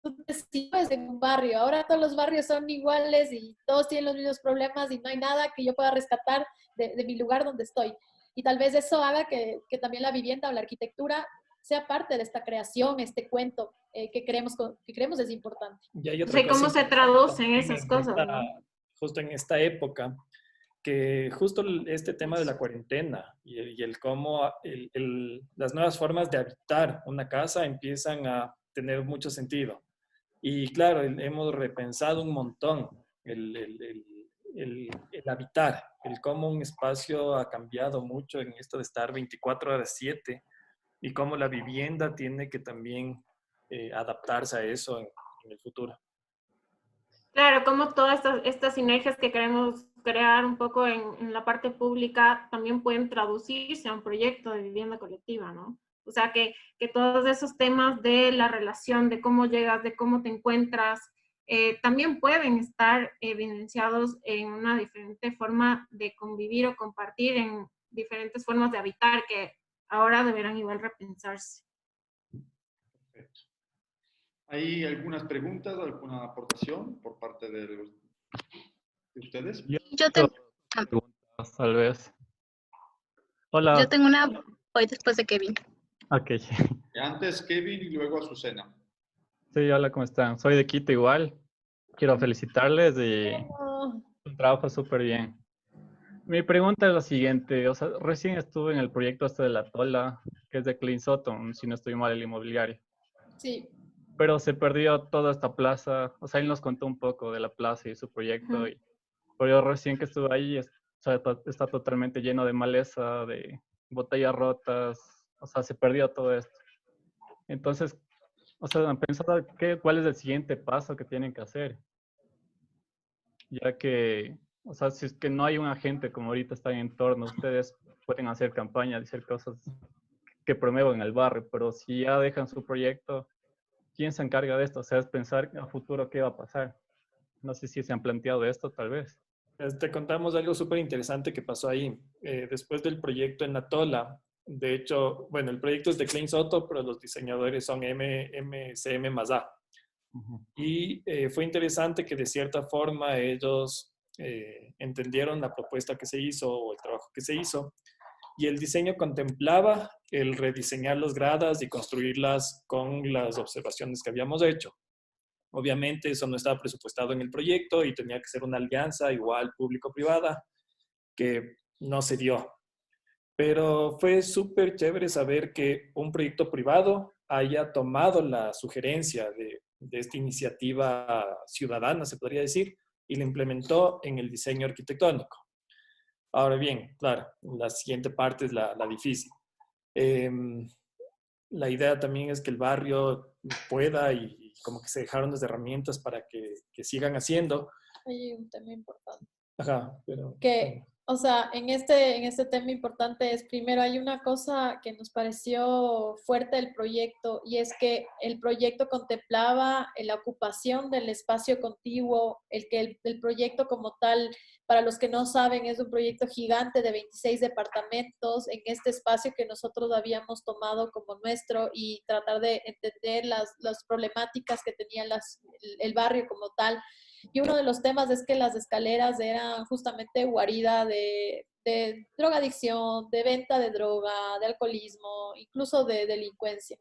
tú te sigues en un barrio. Ahora todos los barrios son iguales y todos tienen los mismos problemas y no hay nada que yo pueda rescatar de mi lugar donde estoy. Y tal vez eso haga que también la vivienda o la arquitectura sea parte de esta creación, este cuento que creemos es importante. Y hay O otra sea, cosa ¿cómo se interesante traducen también esas cosas, no? justo en esta época, que justo este tema de la cuarentena y el cómo las nuevas formas de habitar una casa empiezan a tener mucho sentido. Y claro, hemos repensado un montón el habitar, el cómo un espacio ha cambiado mucho en esto de estar 24/7 y cómo la vivienda tiene que también adaptarse a eso en el futuro. Claro, como todas estas sinergias que queremos crear un poco en la parte pública también pueden traducirse a un proyecto de vivienda colectiva, ¿no? O sea, que todos esos temas de la relación, de cómo llegas, de cómo te encuentras, también pueden estar evidenciados en una diferente forma de convivir o compartir, en diferentes formas de habitar que ahora deberán igual repensarse. Perfecto. ¿Hay algunas preguntas, alguna aportación por parte de ustedes? Yo tengo una Preguntas, tal vez. yo Hola, tengo una, voy después de Kevin. Ok. Antes Kevin y luego Azucena. Sí, hola, ¿cómo están? Soy de Quito igual. Quiero felicitarles y Oh, un trabajo súper bien. Mi pregunta es la siguiente. O sea, recién estuve en el proyecto este de la Tola, que es de Clean Sutton, si no estoy mal, el inmobiliario. sí. Pero se perdió toda esta plaza. O sea, él nos contó un poco de la plaza y su proyecto. Ujú. Pero yo recién que estuve ahí, o sea, está totalmente lleno de maleza, de botellas rotas. O sea, se perdió todo esto. Entonces, o sea, han pensado cuál es el siguiente paso que tienen que hacer, ya que, o sea, si es que no hay un agente como ahorita está en entorno, ustedes pueden hacer campañas, hacer cosas que promuevan el barrio, pero si ya dejan su proyecto, ¿quién se encarga de esto? O sea, es pensar a futuro qué va a pasar. No sé si se han planteado esto, tal vez. Te contamos algo súper interesante que pasó ahí. Después del proyecto en Atola, de hecho, bueno, el proyecto es de Klein Soto, pero los diseñadores son MCM Mazá. Ujú. Y fue interesante que de cierta forma ellos entendieron la propuesta que se hizo o el trabajo que se hizo y el diseño contemplaba el rediseñar las gradas y construirlas con las observaciones que habíamos hecho. Obviamente eso no estaba presupuestado en el proyecto y tenía que ser una alianza igual público-privada que no se dio. Pero fue súper chévere saber que un proyecto privado haya tomado la sugerencia de esta iniciativa ciudadana, se podría decir, y la implementó en el diseño arquitectónico. Ahora bien, claro, la siguiente parte es la difícil. Eh, la idea también es que el barrio pueda y como que se dejaron las herramientas para que sigan haciendo. Hay un tema importante. Ajá, pero... Que, o sea, en este tema importante es, primero, hay una cosa que nos pareció fuerte del proyecto y es que el proyecto contemplaba la ocupación del espacio contiguo, el proyecto como tal, para los que no saben, es un proyecto gigante de 26 departamentos en este espacio que nosotros habíamos tomado como nuestro y tratar de entender las problemáticas que tenía el barrio como tal. Y uno de los temas es que las escaleras eran justamente guarida de drogadicción, de venta de droga, de alcoholismo, incluso de delincuencia.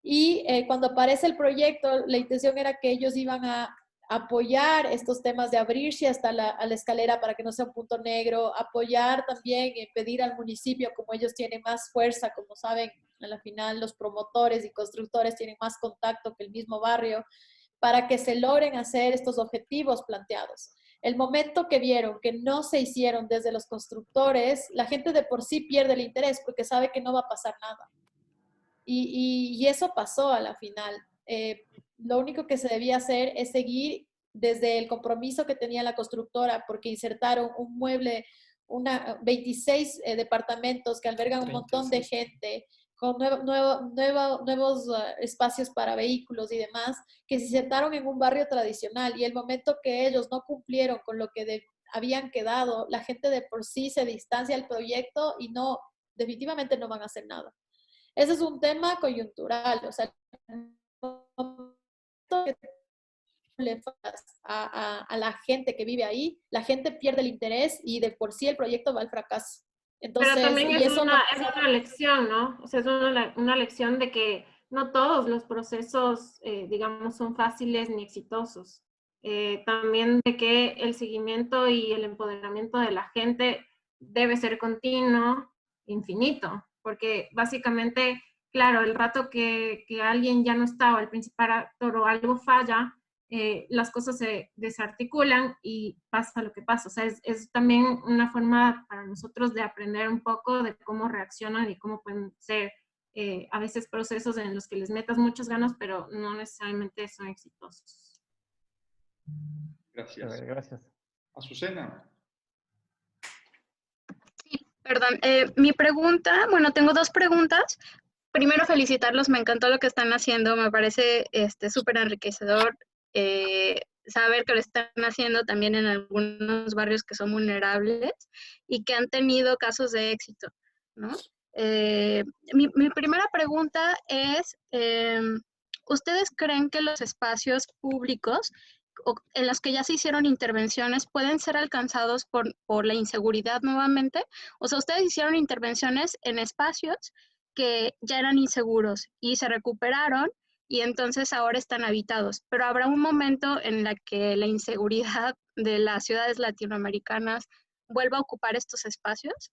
Y cuando aparece el proyecto, la intención era que ellos iban a apoyar estos temas de abrirse hasta a la escalera para que no sea un punto negro, apoyar también, pedir al municipio, como ellos tienen más fuerza, como saben, a la final los promotores y constructores tienen más contacto que el mismo barrio, para que se logren hacer estos objetivos planteados. El momento que vieron que no se hicieron desde los constructores, la gente de por sí pierde el interés porque sabe que no va a pasar nada. Y eso pasó a la final. Lo único que se debía hacer es seguir desde el compromiso que tenía la constructora, porque insertaron un mueble, 26 departamentos que albergan un montón de gente, con nuevos espacios para vehículos y demás, que se insertaron en un barrio tradicional. Y el momento que ellos no cumplieron con lo que habían quedado, la gente de por sí se distancia del proyecto y no, definitivamente no van a hacer nada. Ese es un tema coyuntural, o sea, a la gente que vive ahí, la gente pierde el interés y de por sí el proyecto va al fracaso. Entonces, Pero también y eso no es una lección, ¿no? O sea, es una lección de que no todos los procesos, digamos, son fáciles ni exitosos. También de que el seguimiento y el empoderamiento de la gente debe ser continuo, infinito, porque básicamente, claro, el rato que alguien ya no está o el principal actor o algo falla, las cosas se desarticulan y pasa lo que pasa. O sea, es también una forma para nosotros de aprender un poco de cómo reaccionan y cómo pueden ser a veces procesos en los que les metas muchas ganas, pero no necesariamente son exitosos. Gracias. Gracias. Azucena. Sí, perdón. Mi pregunta, bueno, tengo dos preguntas. Primero, felicitarlos, me encantó lo que están haciendo, me parece súper enriquecedor saber que lo están haciendo también en algunos barrios que son vulnerables y que han tenido casos de éxito, ¿no? Mi primera pregunta es, ¿ustedes creen que los espacios públicos en los que ya se hicieron intervenciones pueden ser alcanzados por la inseguridad nuevamente? O sea, ustedes hicieron intervenciones en espacios que ya eran inseguros y se recuperaron y entonces ahora están habitados. Pero habrá un momento en la que la inseguridad de las ciudades latinoamericanas vuelva a ocupar estos espacios.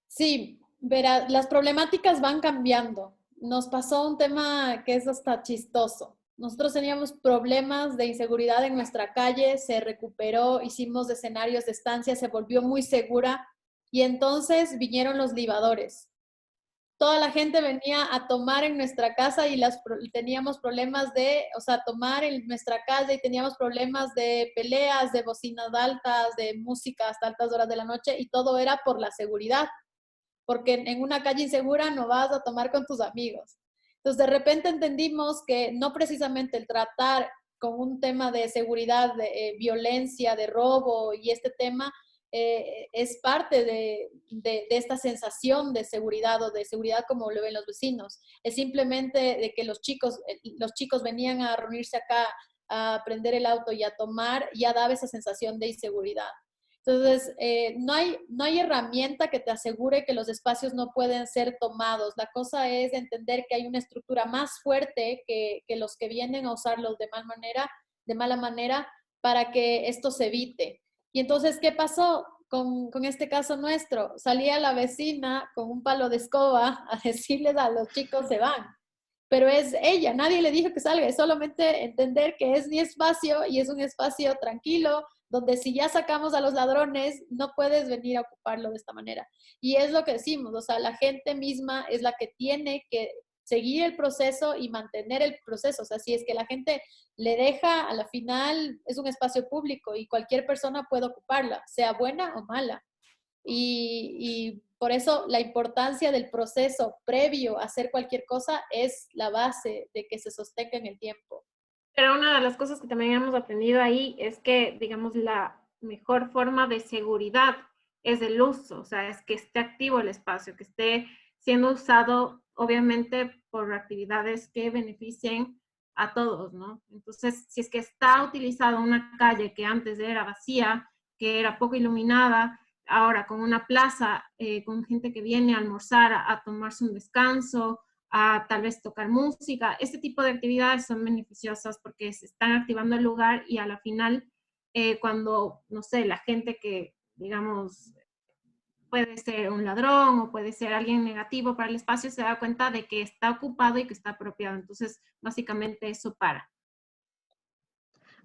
Sí, verá, las problemáticas van cambiando. Nos pasó un tema que es hasta chistoso. Nosotros teníamos problemas de inseguridad en nuestra calle, se recuperó, hicimos escenarios de estancia, se volvió muy segura y entonces vinieron los libadores. Toda la gente venía a tomar en nuestra casa y teníamos problemas de, o sea, tomar en nuestra casa y teníamos problemas de peleas, de bocinas altas, de música hasta altas horas de la noche y todo era por la seguridad, porque en una calle insegura no vas a tomar con tus amigos. Entonces, de repente entendimos que no precisamente el tratar con un tema de seguridad, de violencia, de robo y este tema es parte de esta sensación de seguridad o de seguridad como lo ven los vecinos. Es simplemente de que los chicos venían a reunirse acá, a prender el auto y a tomar, ya daba esa sensación de inseguridad. Entonces, no hay herramienta que te asegure que los espacios no pueden ser tomados. La cosa es entender que hay una estructura más fuerte que los que vienen a usarlos de mala manera para que esto se evite. Y entonces, ¿qué pasó con este caso nuestro? Salía la vecina con un palo de escoba a decirles a los chicos se van. Pero es ella, nadie le dijo que salga, es solamente entender que es mi espacio y es un espacio tranquilo, donde si ya sacamos a los ladrones, no puedes venir a ocuparlo de esta manera. Y es lo que decimos, o sea, la gente misma es la que tiene que seguir el proceso y mantener el proceso. O sea, si es que la gente le deja, a la final es un espacio público y cualquier persona puede ocuparla, sea buena o mala. Y por eso la importancia del proceso previo a hacer cualquier cosa es la base de que se sostenga en el tiempo. Pero una de las cosas que también hemos aprendido ahí es que, digamos, la mejor forma de seguridad es el uso, o sea, es que esté activo el espacio, que esté siendo usado, obviamente, por actividades que beneficien a todos, ¿no? Entonces, si es que está utilizada una calle que antes era vacía, que era poco iluminada, ahora con una plaza, con gente que viene a almorzar, a tomarse un descanso, a tal vez tocar música. Este tipo de actividades son beneficiosas porque se están activando el lugar y a la final, cuando, no sé, la gente que, digamos, puede ser un ladrón o puede ser alguien negativo para el espacio, se da cuenta de que está ocupado y que está apropiado. Entonces, básicamente eso para.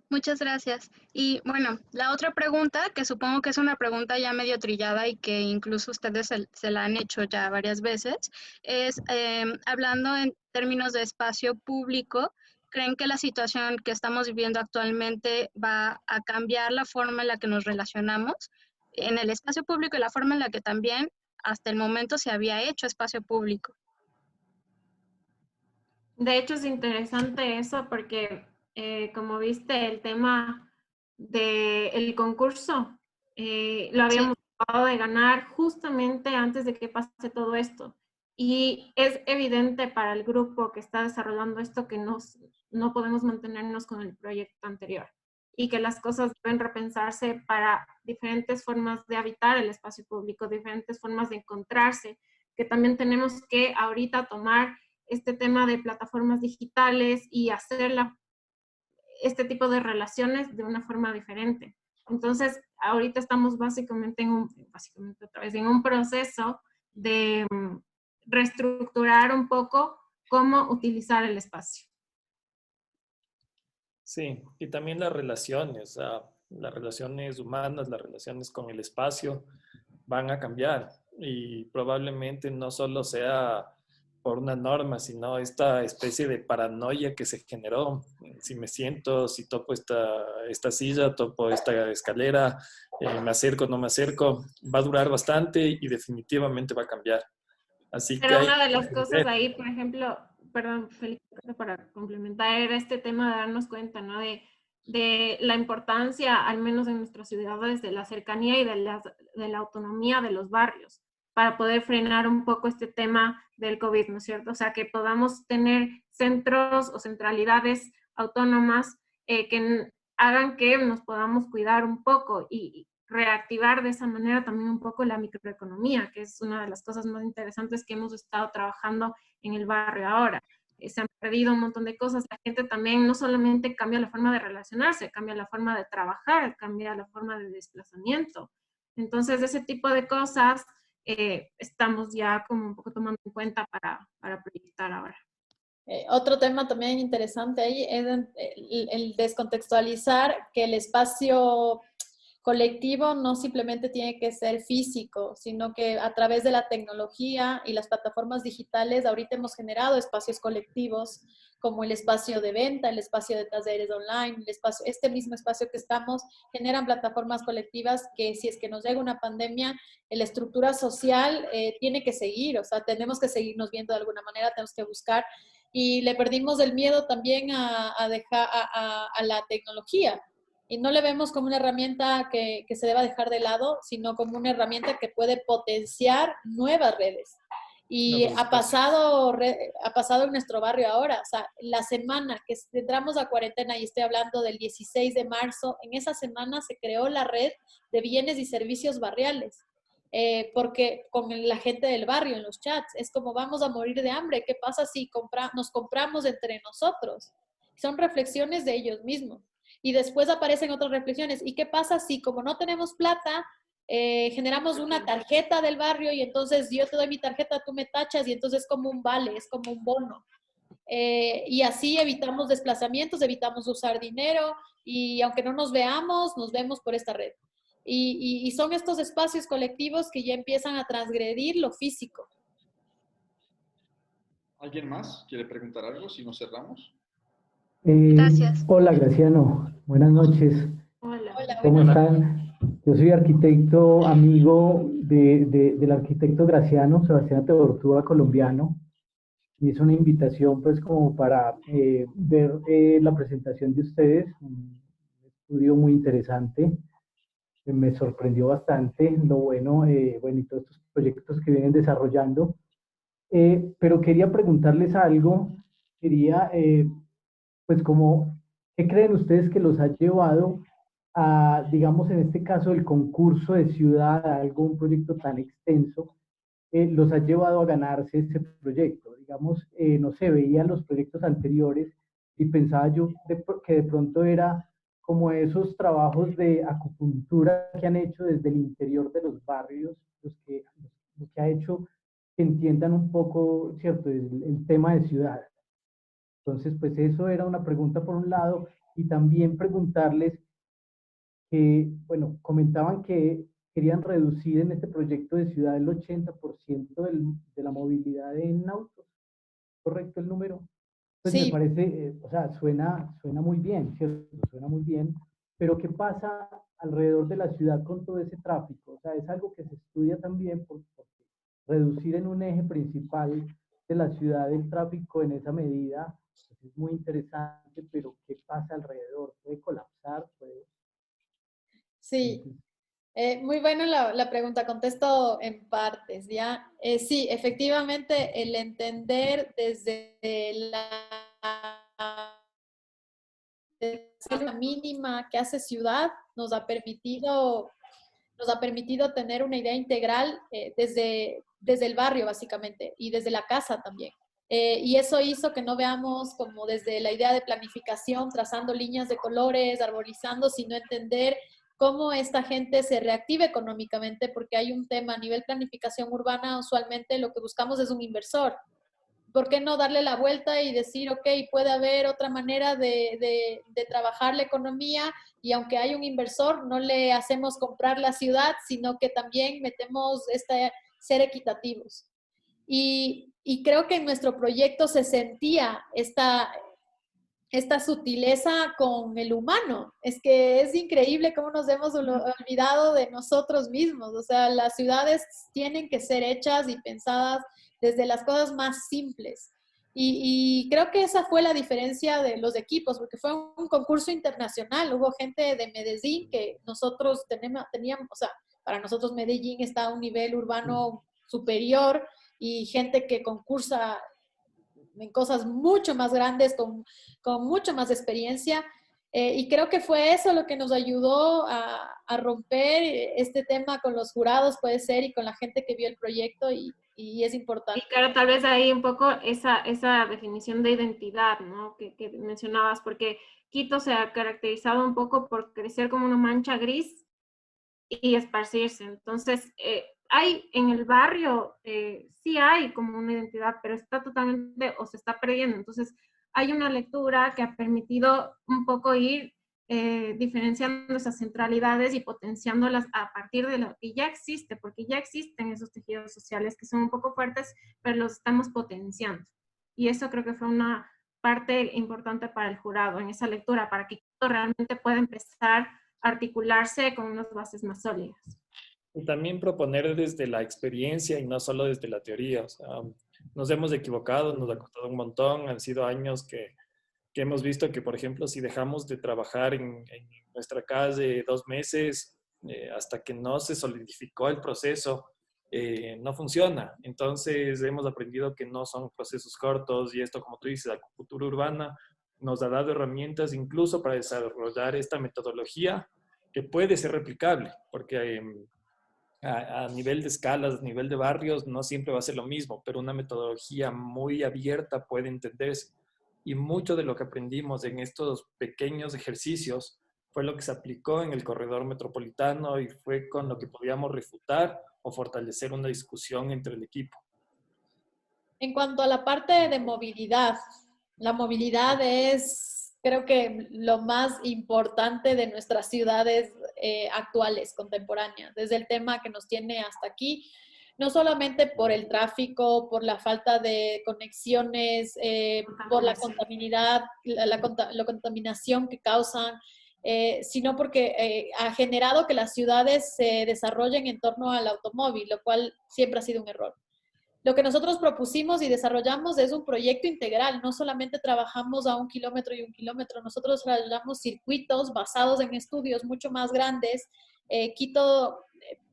Muchas gracias. Y bueno, la otra pregunta, que supongo que es una pregunta ya medio trillada y que incluso ustedes se la han hecho ya varias veces, es hablando en términos de espacio público, ¿creen que la situación que estamos viviendo actualmente va a cambiar la forma en la que nos relacionamos en el espacio público y la forma en la que también hasta el momento se había hecho espacio público? De hecho, es interesante eso porque, como viste, el tema del concurso lo Sí. habíamos acabado de ganar justamente antes de que pase todo esto. Y es evidente para el grupo que está desarrollando esto que no podemos mantenernos con el proyecto anterior y que las cosas deben repensarse para diferentes formas de habitar el espacio público, diferentes formas de encontrarse, que también tenemos que ahorita tomar este tema de plataformas digitales y hacer este tipo de relaciones de una forma diferente. Entonces, ahorita estamos básicamente otra vez, en un proceso de reestructurar un poco cómo utilizar el espacio. Sí, y también las relaciones humanas, las relaciones con el espacio van a cambiar y probablemente no solo sea por una norma, sino esta especie de paranoia que se generó. Si me siento, si topo esta silla, topo esta escalera, me acerco, no me acerco, va a durar bastante y definitivamente va a cambiar. Así que Pero hay una de que las cosas entender. ahí, por ejemplo, perdón, Felipe, para complementar, era este tema de darnos cuenta, ¿no? De la importancia, al menos en nuestras ciudades, de la cercanía y de la autonomía de los barrios, para poder frenar un poco este tema del COVID, ¿no es cierto? O sea, que podamos tener centros o centralidades autónomas que hagan que nos podamos cuidar un poco y reactivar de esa manera también un poco la microeconomía, que es una de las cosas más interesantes que hemos estado trabajando en el barrio ahora. Se han perdido un montón de cosas. La gente también no solamente cambia la forma de relacionarse, cambia la forma de trabajar, cambia la forma de desplazamiento. Entonces, ese tipo de cosas estamos ya como un poco tomando en cuenta para proyectar ahora. Otro tema también interesante ahí es el descontextualizar que el espacio colectivo no simplemente tiene que ser físico, sino que a través de la tecnología y las plataformas digitales ahorita hemos generado espacios colectivos como el espacio de venta, el espacio de talleres online, el espacio, este mismo espacio que estamos, generan plataformas colectivas que si es que nos llega una pandemia, la estructura social tiene que seguir, o sea, tenemos que seguirnos viendo de alguna manera, tenemos que buscar y le perdimos el miedo también a la tecnología. Y no le vemos como una herramienta que se deba dejar de lado, sino como una herramienta que puede potenciar nuevas redes. Y ha pasado en nuestro barrio ahora, o sea, la semana que entramos a cuarentena, y estoy hablando del 16 de marzo, en esa semana se creó la red de bienes y servicios barriales. Porque con la gente del barrio en los chats, es como vamos a morir de hambre, ¿qué pasa si nos compramos entre nosotros? Son reflexiones de ellos mismos. Y después aparecen otras reflexiones. ¿Y qué pasa si como no tenemos plata, generamos una tarjeta del barrio y entonces yo te doy mi tarjeta, tú me tachas y entonces es como un vale, es como un bono? Y así evitamos desplazamientos, evitamos usar dinero y aunque no nos veamos, nos vemos por esta red. Y son estos espacios colectivos que ya empiezan a transgredir lo físico. ¿Alguien más quiere preguntar algo si nos cerramos? Gracias. Hola, Graciano. Buenas noches. Hola. Hola, ¿Cómo buenas. están? Yo soy arquitecto, amigo del arquitecto Graciano, Sebastián Tebortúa, colombiano. Me hizo una invitación, pues, como para ver la presentación de ustedes. Un estudio muy interesante. Me sorprendió bastante lo bueno, bueno, y todos estos proyectos que vienen desarrollando. Pero quería preguntarles algo. Quería, pues, como, ¿qué creen ustedes que los ha llevado a, digamos, en este caso, el concurso de ciudad, a algún proyecto tan extenso, los ha llevado a ganarse ese proyecto? Digamos, no sé, veía los proyectos anteriores y pensaba yo que de pronto era como esos trabajos de acupuntura que han hecho desde el interior de los barrios, lo que ha hecho que entiendan un poco, ¿cierto?, el tema de ciudad. Entonces, pues eso era una pregunta por un lado, y también preguntarles que, bueno, comentaban que querían reducir en este proyecto de ciudad el 80% de la movilidad en autos. ¿Correcto el número? Pues me Sí, parece, o sea, suena muy bien, ¿cierto? Suena muy bien, pero ¿qué pasa alrededor de la ciudad con todo ese tráfico? O sea, es algo que se estudia también porque reducir en un eje principal de la ciudad el tráfico en esa medida pues es muy interesante, pero ¿qué pasa alrededor? ¿Puede colapsar? sí. Entonces, Muy buena la pregunta, contesto en partes, ¿ya? Sí, efectivamente, el entender desde la mínima que hace ciudad nos ha permitido tener una idea integral desde el barrio, básicamente, y desde la casa también. Y eso hizo que no veamos como desde la idea de planificación, trazando líneas de colores, arborizando, sino entender cómo esta gente se reactiva económicamente, porque hay un tema a nivel planificación urbana, usualmente lo que buscamos es un inversor. ¿Por qué no darle la vuelta y decir, ok, puede haber otra manera de trabajar la economía y aunque hay un inversor, no le hacemos comprar la ciudad, sino que también metemos ser equitativos? Y creo que en nuestro proyecto se sentía esta sutileza con el humano. Es que es increíble cómo nos hemos olvidado de nosotros mismos. O sea, las ciudades tienen que ser hechas y pensadas desde las cosas más simples. Y creo que esa fue la diferencia de los equipos, porque fue un concurso internacional. Hubo gente de Medellín que nosotros teníamos, o sea, para nosotros Medellín está a un nivel urbano superior y gente que concursa en cosas mucho más grandes, con mucho más experiencia. Y creo que fue eso lo que nos ayudó a romper este tema con los jurados, puede ser, y con la gente que vio el proyecto, y es importante. Y claro, tal vez ahí un poco esa definición de identidad, ¿no? Que mencionabas, porque Quito se ha caracterizado un poco por crecer como una mancha gris y esparcirse. Entonces, hay en el barrio, sí hay como una identidad, pero está totalmente, o se está perdiendo. Entonces, hay una lectura que ha permitido un poco ir diferenciando esas centralidades y potenciándolas a partir de lo que ya existe, porque ya existen esos tejidos sociales que son un poco fuertes, pero los estamos potenciando. Y eso creo que fue una parte importante para el jurado en esa lectura, para que realmente pueda empezar a articularse con unas bases más sólidas. Y también proponer desde la experiencia y no solo desde la teoría. O sea, nos hemos equivocado, nos ha costado un montón, han sido años que hemos visto que, por ejemplo, si dejamos de trabajar en nuestra calle 2 meses hasta que no se solidificó el proceso, no funciona. Entonces hemos aprendido que no son procesos cortos y esto, como tú dices, la acupuntura urbana nos ha dado herramientas incluso para desarrollar esta metodología que puede ser replicable, porque a nivel de escalas, a nivel de barrios, no siempre va a ser lo mismo, pero una metodología muy abierta puede entenderse. Y mucho de lo que aprendimos en estos pequeños ejercicios fue lo que se aplicó en el corredor metropolitano y fue con lo que podíamos refutar o fortalecer una discusión entre el equipo. En cuanto a la parte de movilidad, la movilidad es, creo que, lo más importante de nuestras ciudades actuales, contemporáneas, desde el tema que nos tiene hasta aquí, no solamente por el tráfico, por la falta de conexiones, por la contaminidad, la contaminación que causan, sino porque ha generado que las ciudades se desarrollen en torno al automóvil, lo cual siempre ha sido un error. Lo que nosotros propusimos y desarrollamos es un proyecto integral. No solamente trabajamos a 1 kilómetro y 1 kilómetro, nosotros desarrollamos circuitos basados en estudios mucho más grandes. Quito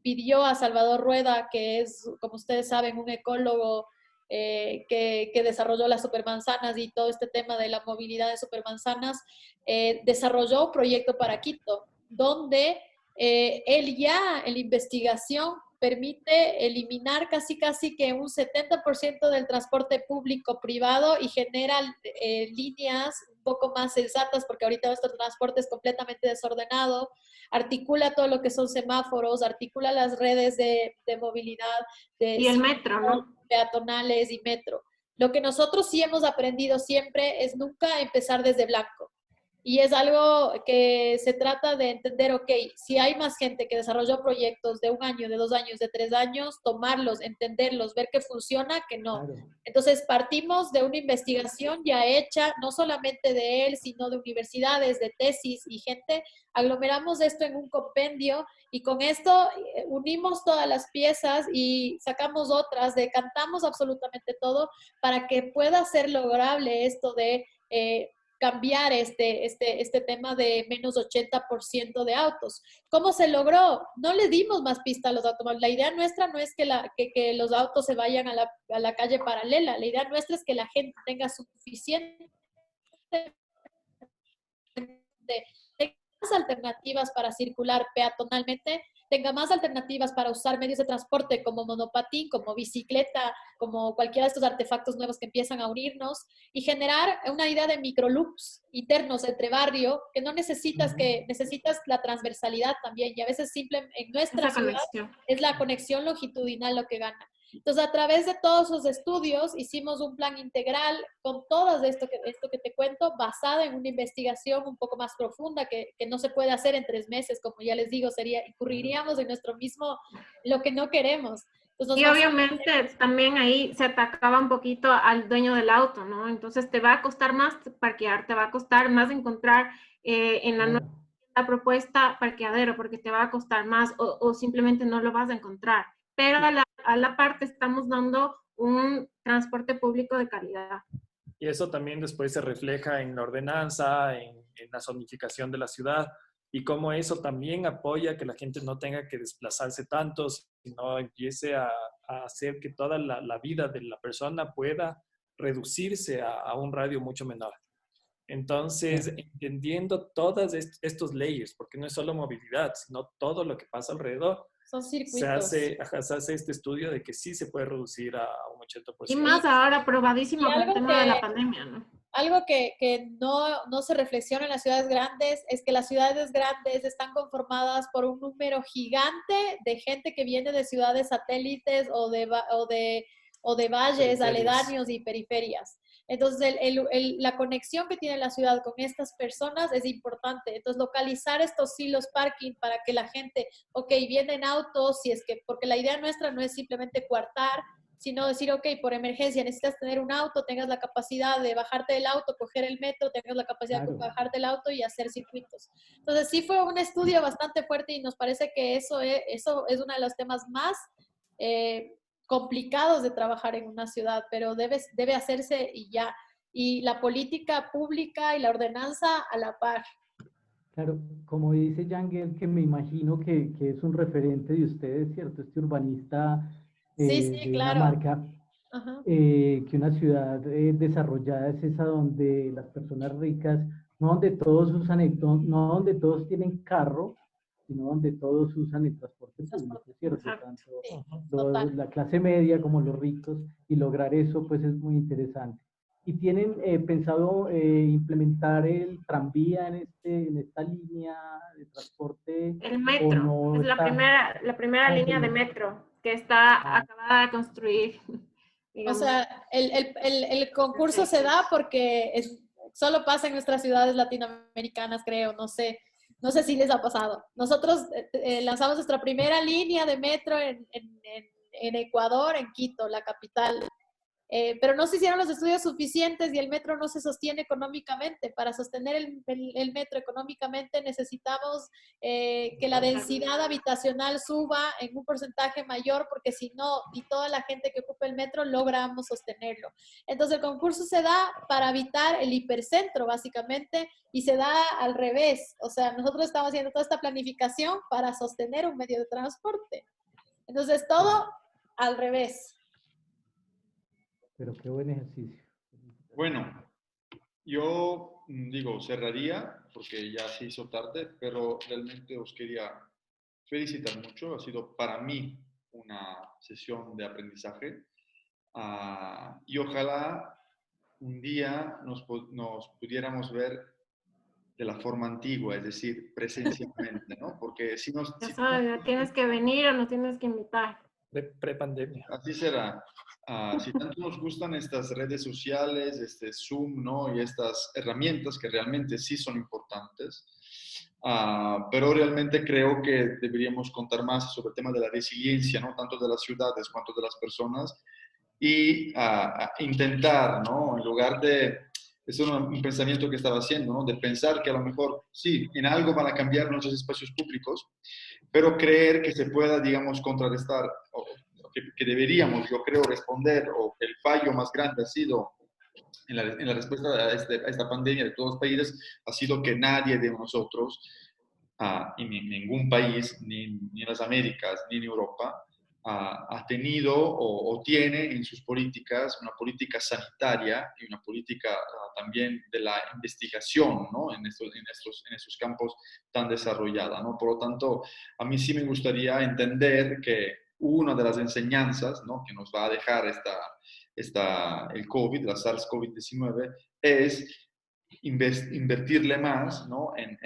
pidió a Salvador Rueda, que es, como ustedes saben, un ecólogo que desarrolló las supermanzanas y todo este tema de la movilidad de supermanzanas, desarrolló un proyecto para Quito, donde él ya en la investigación permite eliminar casi que un 70% del transporte público privado y genera líneas un poco más sensatas, porque ahorita nuestro transporte es completamente desordenado, articula todo lo que son semáforos, articula las redes de movilidad, y el metro, ¿no? Peatonales y metro. Lo que nosotros sí hemos aprendido siempre es nunca empezar desde blanco. Y es algo que se trata de entender, ok, si hay más gente que desarrolló proyectos de 1 año, de 2 años, de 3 años, tomarlos, entenderlos, ver que funciona, que no. Claro. Entonces partimos de una investigación ya hecha, no solamente de él, sino de universidades, de tesis y gente. Aglomeramos esto en un compendio y con esto unimos todas las piezas y sacamos otras, decantamos absolutamente todo para que pueda ser lograble esto de cambiar este tema de menos 80% de autos. ¿Cómo se logró? No le dimos más pista a los automóviles. La idea nuestra no es que los autos se vayan a la calle paralela. La idea nuestra es que la gente tenga suficiente alternativas para circular peatonalmente, tenga más alternativas para usar medios de transporte como monopatín, como bicicleta, como cualquiera de estos artefactos nuevos que empiezan a unirnos y generar una idea de microloops internos entre barrio que no necesitas, que necesitas la transversalidad también y a veces simple en nuestra ciudad es la conexión longitudinal lo que gana. Entonces, a través de todos esos estudios, hicimos un plan integral con todo esto que te cuento, basado en una investigación un poco más profunda que no se puede hacer en 3 meses, como ya les digo, incurriríamos en nuestro mismo, lo que no queremos. Entonces, y obviamente también ahí se atacaba un poquito al dueño del auto, ¿no? Entonces te va a costar más parquear, te va a costar más encontrar en la nueva propuesta parqueadero, porque te va a costar más o simplemente no lo vas a encontrar. Pero a la parte estamos dando un transporte público de calidad. Y eso también después se refleja en la ordenanza, en la zonificación de la ciudad y cómo eso también apoya que la gente no tenga que desplazarse tanto, sino empiece a hacer que toda la vida de la persona pueda reducirse a un radio mucho menor. Entonces, entendiendo todos estos layers, porque no es solo movilidad, sino todo lo que pasa alrededor, Son se circuitos. se hace este estudio de que sí se puede reducir a un 80%. Y más ahora probadísimo Y con el algo tema de que- la pandemia, ¿no? Algo que no se reflexiona en las ciudades grandes es que las ciudades grandes están conformadas por un número gigante de gente que viene de ciudades satélites o de valles Periferias. aledaños y periferias. Entonces, la conexión que tiene la ciudad con estas personas es importante. Entonces, localizar estos silos parking para que la gente, ok, viene en autos, si es que, porque la idea nuestra no es simplemente coartar, sino decir, ok, por emergencia necesitas tener un auto, tengas la capacidad de bajarte del auto, coger el metro, tengas la capacidad de bajarte del auto y hacer circuitos. Entonces, sí fue un estudio bastante fuerte y nos parece que eso es uno de los temas más complicados de trabajar en una ciudad, pero debe hacerse y ya. Y la política pública y la ordenanza a la par. Claro, como dice Yangel, que me imagino que es un referente de ustedes, ¿cierto? Este urbanista Sí, de claro. Dinamarca, Ajá. que una ciudad desarrollada es esa donde las personas ricas, no donde todos usan no donde todos tienen carro, sino donde todos usan el transporte público, ¿cierto? Exacto. Tanto Sí, total. la clase media como los ricos, y lograr eso pues es muy interesante. ¿Y tienen pensado implementar el tranvía en esta línea de transporte El o metro, no es está? la primera Ah, es el línea de metro. metro que está Ah, acabada de construir. O Digamos. sea, el concurso se da porque solo pasa en nuestras ciudades latinoamericanas, creo, no sé. No sé si les ha pasado. Nosotros lanzamos nuestra primera línea de metro en Ecuador, en Quito, la capital. Pero no se hicieron los estudios suficientes y el metro no se sostiene económicamente. Para sostener el metro económicamente necesitamos que la densidad habitacional suba en un porcentaje mayor, porque si no, y toda la gente que ocupa el metro logramos sostenerlo. Entonces el concurso se da para evitar el hipercentro, básicamente, y se da al revés. O sea, nosotros estamos haciendo toda esta planificación para sostener un medio de transporte. Entonces todo al revés. pero qué buen ejercicio. Bueno, yo digo, cerraría porque ya se hizo tarde, pero realmente os quería felicitar mucho. Ha sido para mí una sesión de aprendizaje y ojalá un día nos pudiéramos ver de la forma antigua, es decir, presencialmente, ¿no? Porque si nos... Ya Si, sabes, tienes que venir o nos tienes que invitar. Pre-pandemia. así será. Si tanto nos gustan estas redes sociales, este Zoom, ¿no? Y estas herramientas que realmente sí son importantes, pero realmente creo que deberíamos contar más sobre el tema de la resiliencia, ¿no? Tanto de las ciudades cuanto de las personas, y intentar, ¿no? En lugar de... Es un pensamiento que estaba haciendo, ¿no? De pensar que a lo mejor, sí, en algo van a cambiar nuestros espacios públicos, pero creer que se pueda, digamos, contrarrestar, o que deberíamos, yo creo, responder, o el fallo más grande ha sido en la respuesta a esta pandemia de todos los países, ha sido que nadie de nosotros, en ningún país, ni en las Américas, ni en Europa, ha tenido o tiene en sus políticas una política sanitaria y una política también de la investigación, ¿no? en estos campos tan desarrollada, ¿no? Por lo tanto, a mí sí me gustaría entender que una de las enseñanzas, ¿no? que nos va a dejar el COVID, la SARS-CoV-19, es invertirle más, ¿no? En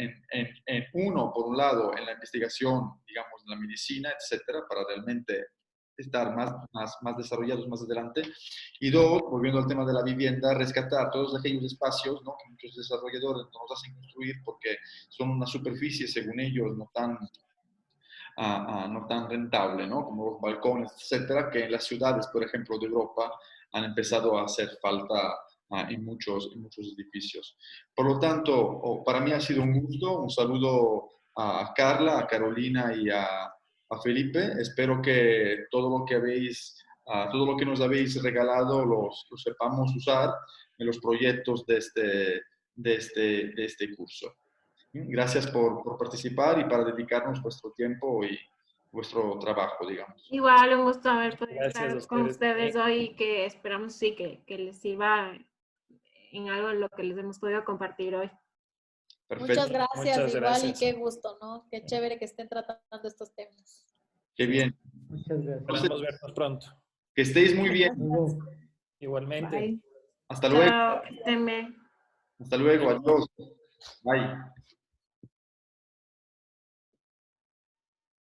uno, por un lado, en la investigación, digamos, de la medicina, etcétera, para realmente estar más desarrollados más adelante. Y dos, volviendo al tema de la vivienda, rescatar todos aquellos espacios, ¿no? que muchos desarrolladores no nos hacen construir porque son una superficie, según ellos, no tan rentable, ¿no? Como los balcones, etcétera, que en las ciudades, por ejemplo, de Europa, han empezado a hacer falta en muchos edificios. Por lo tanto, para mí ha sido un gusto. Un saludo a Carla, a Carolina y a Felipe. Espero que todo lo que nos habéis regalado los sepamos usar en los proyectos de este curso. Gracias por participar y para dedicarnos vuestro tiempo y vuestro trabajo, digamos. Igual, un gusto haber podido Gracias a estar con ustedes ustedes también. hoy, que esperamos sí que les sirva en algo en lo que les hemos podido compartir hoy. Perfecto. Muchas gracias, Muchas igual, gracias. y qué gusto, ¿no? Qué chévere que estén tratando estos temas. Qué bien. Muchas gracias. Esperamos vernos pronto. Que estéis muy bien. Luego, Igualmente. Bye. Hasta luego. Chao, que estén bien. Hasta luego. Adiós. Bye.